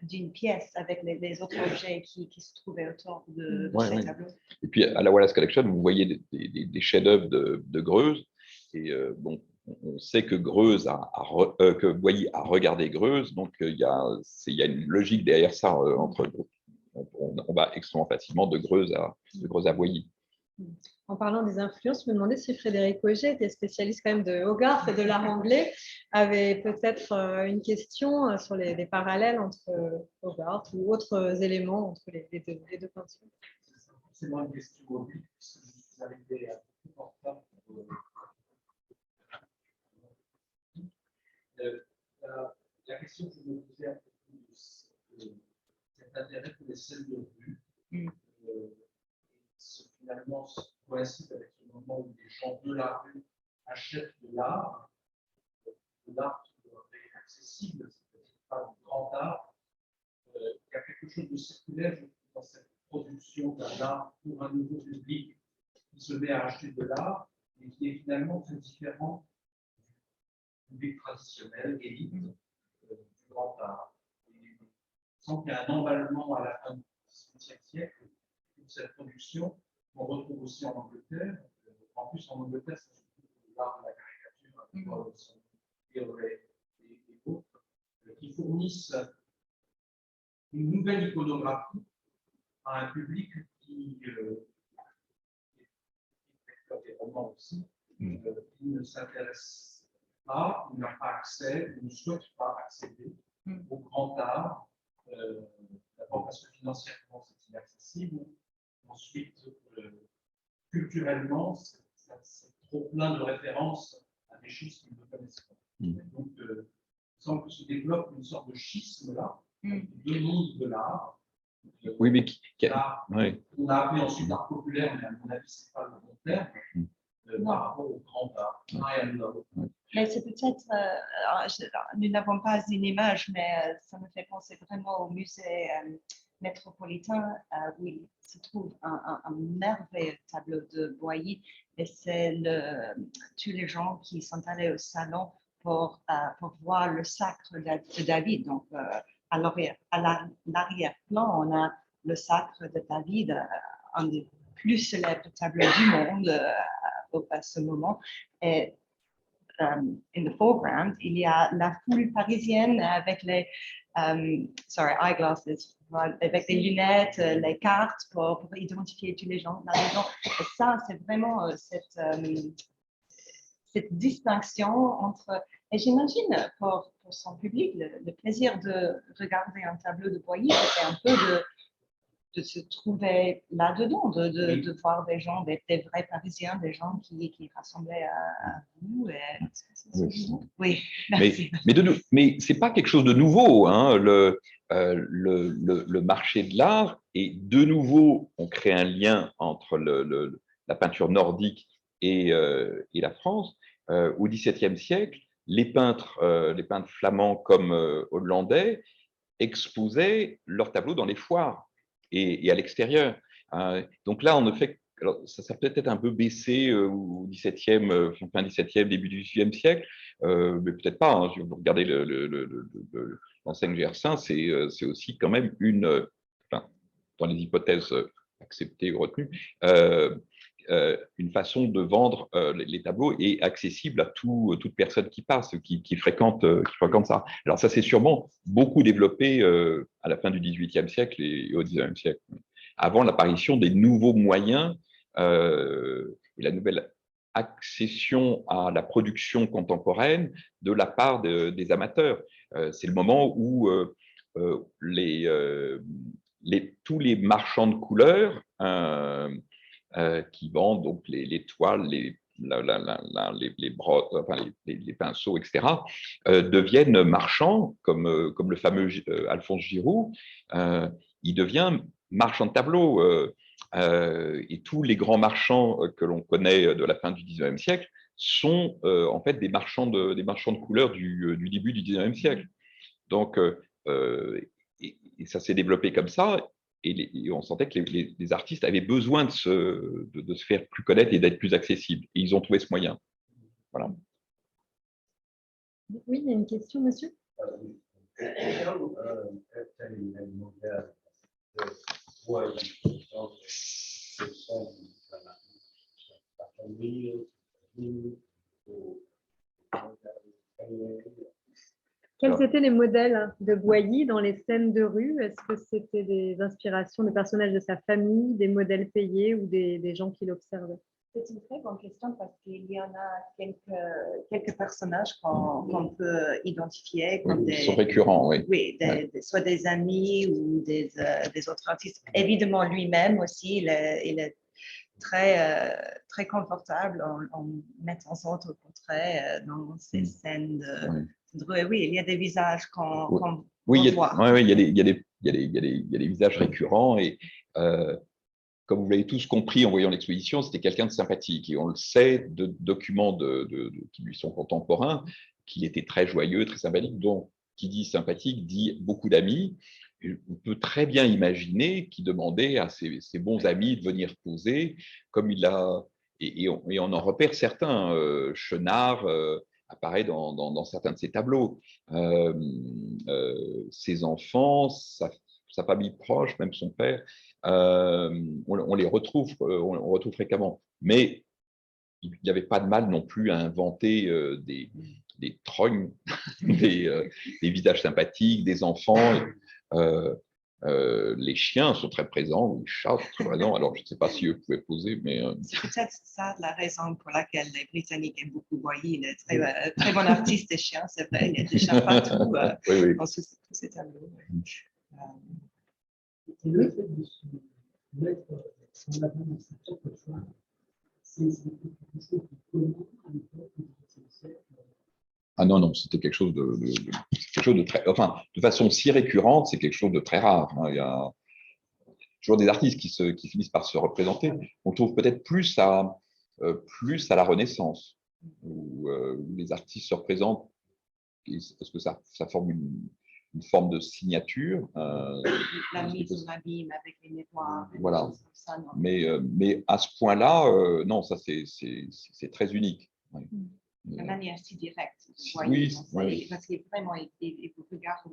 d'une pièce avec les autres objets qui se trouvaient autour de ces tableaux. Et puis, à la Wallace Collection, vous voyez des chefs-d'œuvre de Greuze. Et bon, on sait que que Boilly a regardé Greuze, donc il y a une logique derrière ça. On va extrêmement facilement de Greuze à Boilly. En parlant des influences, je me demandais si Frédéric Auger était spécialiste quand même de Hogarth et de l'art anglais, avait peut-être une question sur les parallèles entre Hogarth ou autres éléments entre les deux peintures. C'est moi une question au but, parce que je suis arrivé à important. La question que je me posais un peu plus, cet intérêt pour les scènes de rue, finalement coïncide avec ce moment où les gens de la rue achètent de l'art qui doit être accessible, c'est-à-dire pas du grand art. Il y a quelque chose de circulaire dans cette production d'un art pour un nouveau public qui se met à acheter de l'art et qui est finalement très différent du public traditionnel, élite, du grand art. Il semble qu'il y a un emballement à la fin du XVIIIe siècle de cette production. On retrouve aussi en Angleterre. En plus, en Angleterre, c'est surtout l'art de la caricature, et autres, qui fournissent une nouvelle iconographie à un public qui des romans aussi, qui ne s'intéresse pas, qui n'a pas accès, qui ne souhaite pas accéder au grand art, d'abord parce que financièrement c'est inaccessible, ensuite culturellement c'est trop plein de références à des choses qu'ils ne connaissent pas. Donc il semble que se développe une sorte de schisme là, deux mondes de l'art. Oui, mais on a appelé ensuite art populaire, mais à mon avis, ce n'est pas le bon terme, par rapport au grand art. Mais c'est peut-être, nous n'avons pas une image, mais ça me fait penser vraiment au musée métropolitain où il se trouve un merveilleux tableau de Boilly, et c'est tous les gens qui sont allés au salon pour voir le sacre de David. Donc, à l'arrière-plan, on a le sacre de David, un des plus célèbres tableaux du monde à ce moment. Et in the foreground, il y a la foule parisienne avec les eyeglasses, avec les lunettes, les cartes pour identifier tous les gens dans la maison. Et ça, c'est vraiment cette distinction entre, et j'imagine pour son public, le plaisir de regarder un tableau de Boilly, c'était un peu de se trouver là-dedans, de voir des gens, des vrais Parisiens, des gens qui rassemblaient à vous. Oui, merci. Mais ce n'est pas quelque chose de nouveau, hein, le marché de l'art. Et de nouveau, on crée un lien entre la peinture nordique et la France. Au XVIIe siècle, les peintres flamands comme hollandais exposaient leurs tableaux dans les foires et à l'extérieur. Donc là, en effet, alors ça a peut-être un peu baissé au XVIIe, fin XVIIe, début du XVIIIe siècle, mais peut-être pas. Hein, si vous regardez dans 5GR5, c'est aussi quand même enfin, dans les hypothèses acceptées ou retenues, une façon de vendre les tableaux et accessible à toute personne qui passe, qui fréquente ça. Alors ça, c'est sûrement beaucoup développé à la fin du XVIIIe siècle et au XIXe siècle, avant l'apparition des nouveaux moyens et la nouvelle accession à la production contemporaine de la part des amateurs. C'est le moment où tous les marchands de couleurs qui vendent donc les toiles, les enfin, les pinceaux, etc., deviennent marchands, comme le fameux Alphonse Giroux. Il devient marchand de tableaux. Et tous les grands marchands que l'on connaît de la fin du XIXe siècle sont en fait des marchands de couleurs du début du XIXe siècle. Donc, et ça s'est développé comme ça. Et on sentait que les artistes avaient besoin de se faire plus connaître et d'être plus accessibles. Et ils ont trouvé ce moyen. Voilà. Oui, il y a une question, monsieur. Quels étaient les modèles de Boilly dans les scènes de rue? Est-ce que c'était des inspirations de personnages de sa famille, des modèles payés ou des gens qui l'observaient? C'est une très bonne question parce qu'il y en a quelques personnages qu'on peut identifier comme Ils sont récurrents, oui. Oui, soit des amis ou des autres artistes. Évidemment, lui-même aussi, il est très confortable en mettant son autre portrait dans ces scènes de rue. Oui, il y a des visages qu'on voit. Oui, il y a des visages récurrents et comme vous l'avez tous compris en voyant l'exposition, c'était quelqu'un de sympathique. Et on le sait de documents qui lui sont contemporains, qu'il était très joyeux, très sympathique. Donc, qui dit sympathique dit beaucoup d'amis. On peut très bien imaginer qu'il demandait à ses bons amis de venir poser, comme il a. Et on en repère certains. Chenard apparaît dans certains de ses tableaux. Ses enfants, sa famille proche, même son père. On les retrouve, on retrouve fréquemment. Mais il n'y avait pas de mal non plus à inventer des trognes, des visages sympathiques, des enfants. Les chiens sont très présents, les chats sont très présents. Alors, je ne sais pas si eux pouvaient poser, mais… C'est peut-être ça la raison pour laquelle les Britanniques aiment beaucoup Boilly. Il est très bon artiste des chiens, c'est vrai. Il y a des chats partout oui. dans tous ces tableaux. Le fait de se mettre en avant dans sa propre foi, c'est quelque chose qui commun à l'époque du XVIIe siècle. Ah non, c'était quelque chose de très… Enfin, de façon si récurrente, c'est quelque chose de très rare. Hein. Il y a toujours des artistes qui finissent par se représenter. On trouve peut-être plus à la Renaissance, où les artistes se représentent parce que ça forme une forme de signature. La mise en abîme avec les miroirs. Voilà. Ça, mais à ce point-là, non, ça c'est très unique. Oui. De manière si directe. Oui, parce qu'il vraiment, il vous regarde.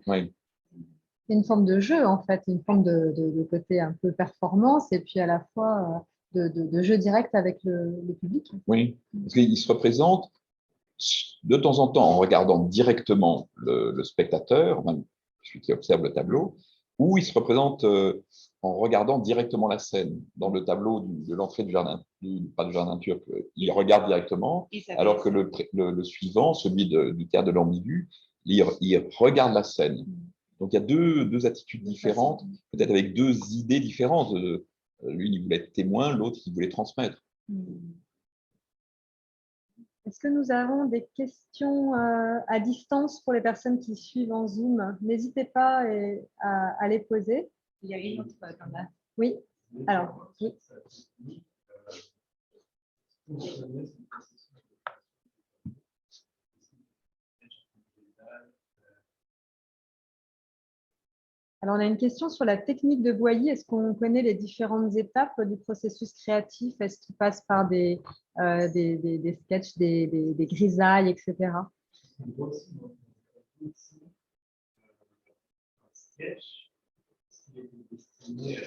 Oui. C'est une forme de jeu, en fait, une forme de côté un peu performance et puis à la fois de jeu direct avec le public. Oui, parce qu'il se représente de temps en temps en regardant directement le spectateur, même celui qui observe le tableau, ou il se représente en regardant directement la scène. Dans le tableau de l'entrée du jardin, pas du jardin turc, il regarde directement, alors que le suivant, celui du théâtre de l'ambigu, il regarde la scène. Donc il y a deux attitudes différentes, peut-être avec deux idées différentes. Lui, il voulait être témoin, l'autre, il voulait transmettre. Est-ce que nous avons des questions à distance pour les personnes qui suivent en Zoom? N'hésitez pas à les poser. Il y a une autre comme là. Oui. Alors, oui. Alors, on a une question sur la technique de Boilly. Est-ce qu'on connaît les différentes étapes du processus créatif? Est-ce qu'il passe par des sketchs, des grisailles, etc. sketch qui est destiné à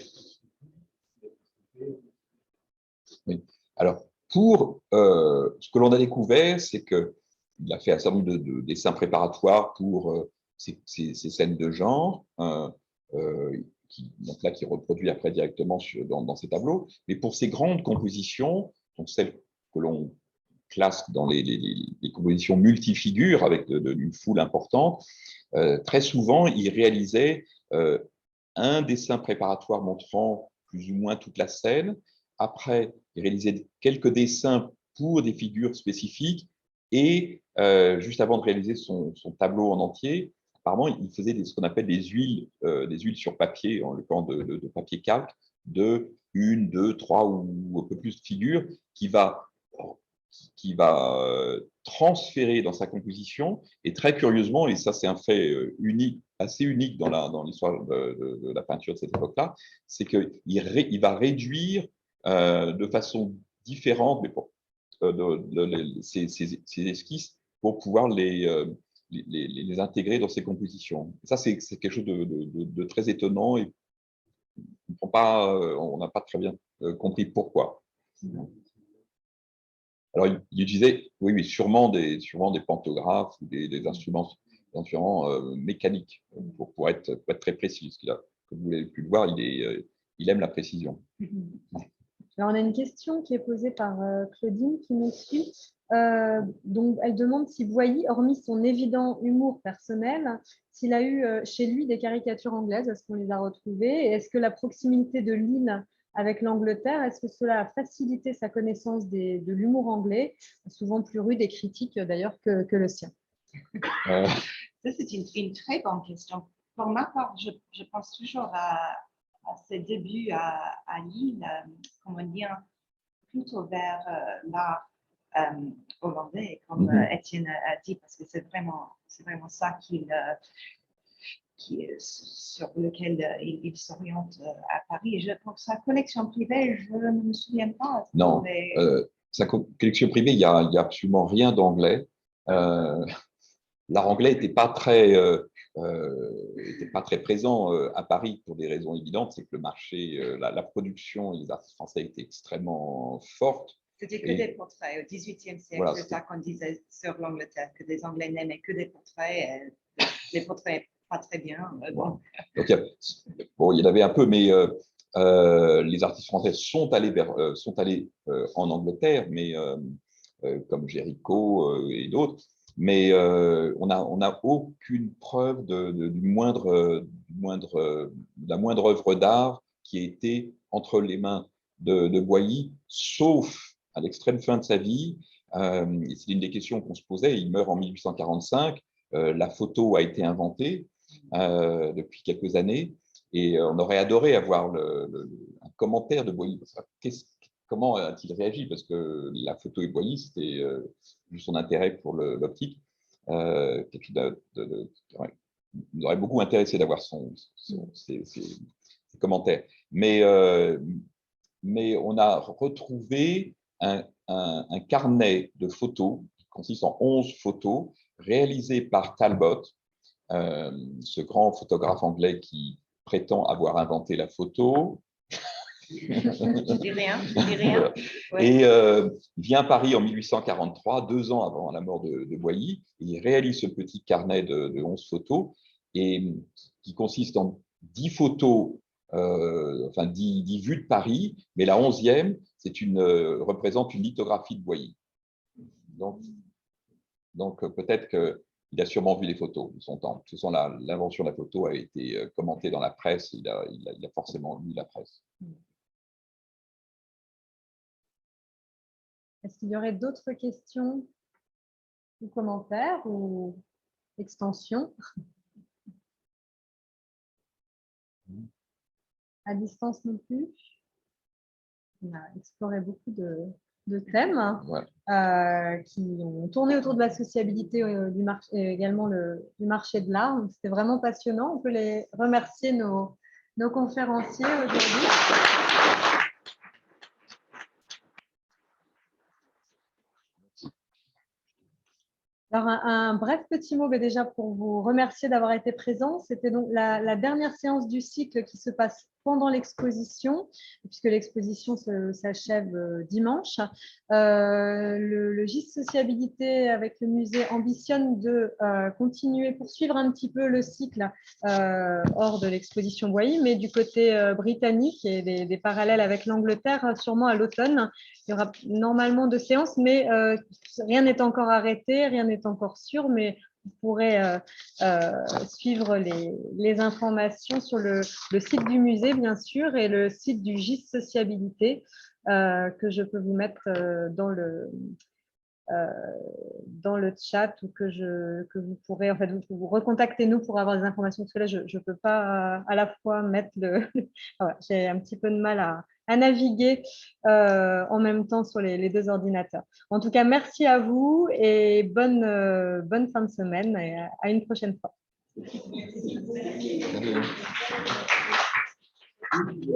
Oui. Alors, pour ce que l'on a découvert, c'est qu'il a fait un certain nombre de dessins préparatoires pour ces scènes de genre, donc là, qui reproduit après directement dans ces tableaux. Mais pour ces grandes compositions, donc celles que l'on classe dans les compositions multifigures avec une foule importante, très souvent, il réalisait un dessin préparatoire montrant plus ou moins toute la scène. Après, il réalisait quelques dessins pour des figures spécifiques et juste avant de réaliser son tableau en entier, apparemment, il faisait ce qu'on appelle des huiles sur papier, en le cas de papier calque, de 1, 2, 3 ou un peu plus de figures qui va transférer dans sa composition. Et très curieusement, et ça c'est un fait unique, assez unique dans l'histoire de la peinture de cette époque-là, c'est qu'il va réduire de façon différente ces esquisses pour pouvoir les intégrer dans ses compositions. Et ça, c'est quelque chose de très étonnant et on n'a pas très bien compris pourquoi. Alors, il utilisait, oui, sûrement des pantographes ou des instruments mécaniques pour être très précis. Comme vous l'avez pu le voir, il aime la précision. Alors, on a une question qui est posée par Claudine qui nous suit. Donc, elle demande si Boilly, hormis son évident humour personnel, s'il a eu chez lui des caricatures anglaises, est-ce qu'on les a retrouvées? Et est-ce que la proximité de l'île avec l'Angleterre, est-ce que cela a facilité sa connaissance de l'humour anglais, souvent plus rude et critique d'ailleurs que le sien? Ça, c'est une très bonne question. Pour ma part, je pense toujours à ses débuts à Lille, comment dire, plutôt vers l'art hollandais, comme Étienne a dit, parce que c'est vraiment ça sur lequel il s'oriente à Paris. Pour sa collection privée, je ne me souviens pas. Non, sa collection privée, il n'y a absolument rien d'anglais. L'art anglais n'était pas très présent à Paris pour des raisons évidentes. C'est que le marché, la production et les artistes français étaient extrêmement fortes. C'était que des portraits. Au XVIIIe siècle, voilà, c'est ça qu'on disait sur l'Angleterre, que les Anglais n'aimaient que des portraits. Les portraits, pas très bien. Bon. Donc, il y en avait un peu, mais les artistes français sont allés en Angleterre, mais comme Géricault et d'autres. Mais on n'a aucune preuve de la moindre œuvre d'art qui ait été entre les mains de Boilly, sauf à l'extrême fin de sa vie. C'est une des questions qu'on se posait. Il meurt en 1845. La photo a été inventée depuis quelques années et on aurait adoré avoir un commentaire de Boilly. Comment a-t-il réagi? Parce que la photo et Boilly, c'était juste son intérêt pour l'optique. Ouais, il nous aurait beaucoup intéressé d'avoir ses commentaires. Mais on a retrouvé un carnet de photos qui consiste en 11 photos réalisées par Talbot, ce grand photographe anglais qui prétend avoir inventé la photo. Je dis rien. Ouais. Et il vient à Paris en 1843, 2 ans avant la mort de Boilly. Il réalise ce petit carnet de 11 photos et qui consiste en 10 photos, 10 vues de Paris, mais la 11e, représente une lithographie de Boilly. Donc peut-être qu'il a sûrement vu les photos de son temps. De toute façon, l'invention de la photo a été commentée dans la presse. Il a forcément lu la presse. Est-ce qu'il y aurait d'autres questions ou commentaires ou extensions? À distance non plus. On a exploré beaucoup de thèmes qui ont tourné autour de la sociabilité du marché et également du marché de l'art. C'était vraiment passionnant. On peut les remercier nos conférenciers aujourd'hui. Alors, un bref petit mot, mais déjà pour vous remercier d'avoir été présent. C'était donc la dernière séance du cycle qui se passe pendant l'exposition, puisque l'exposition s'achève dimanche. Le GIS Sociabilité avec le musée ambitionne de continuer, poursuivre un petit peu le cycle hors de l'exposition Boilly, mais du côté britannique et des parallèles avec l'Angleterre, sûrement à l'automne. Il y aura normalement 2 séances, mais rien n'est encore arrêté, rien n'est encore sûr, mais vous pourrez suivre les informations sur le site du musée, bien sûr, et le site du GIS Sociabilité, que je peux vous mettre dans le chat, ou que vous pourrez, en fait, vous recontactez nous pour avoir des informations, parce que là, je ne peux pas à la fois mettre voilà, j'ai un petit peu de mal à naviguer en même temps sur les 2 ordinateurs. En tout cas, merci à vous et bonne fin de semaine, et à une prochaine fois. Salut.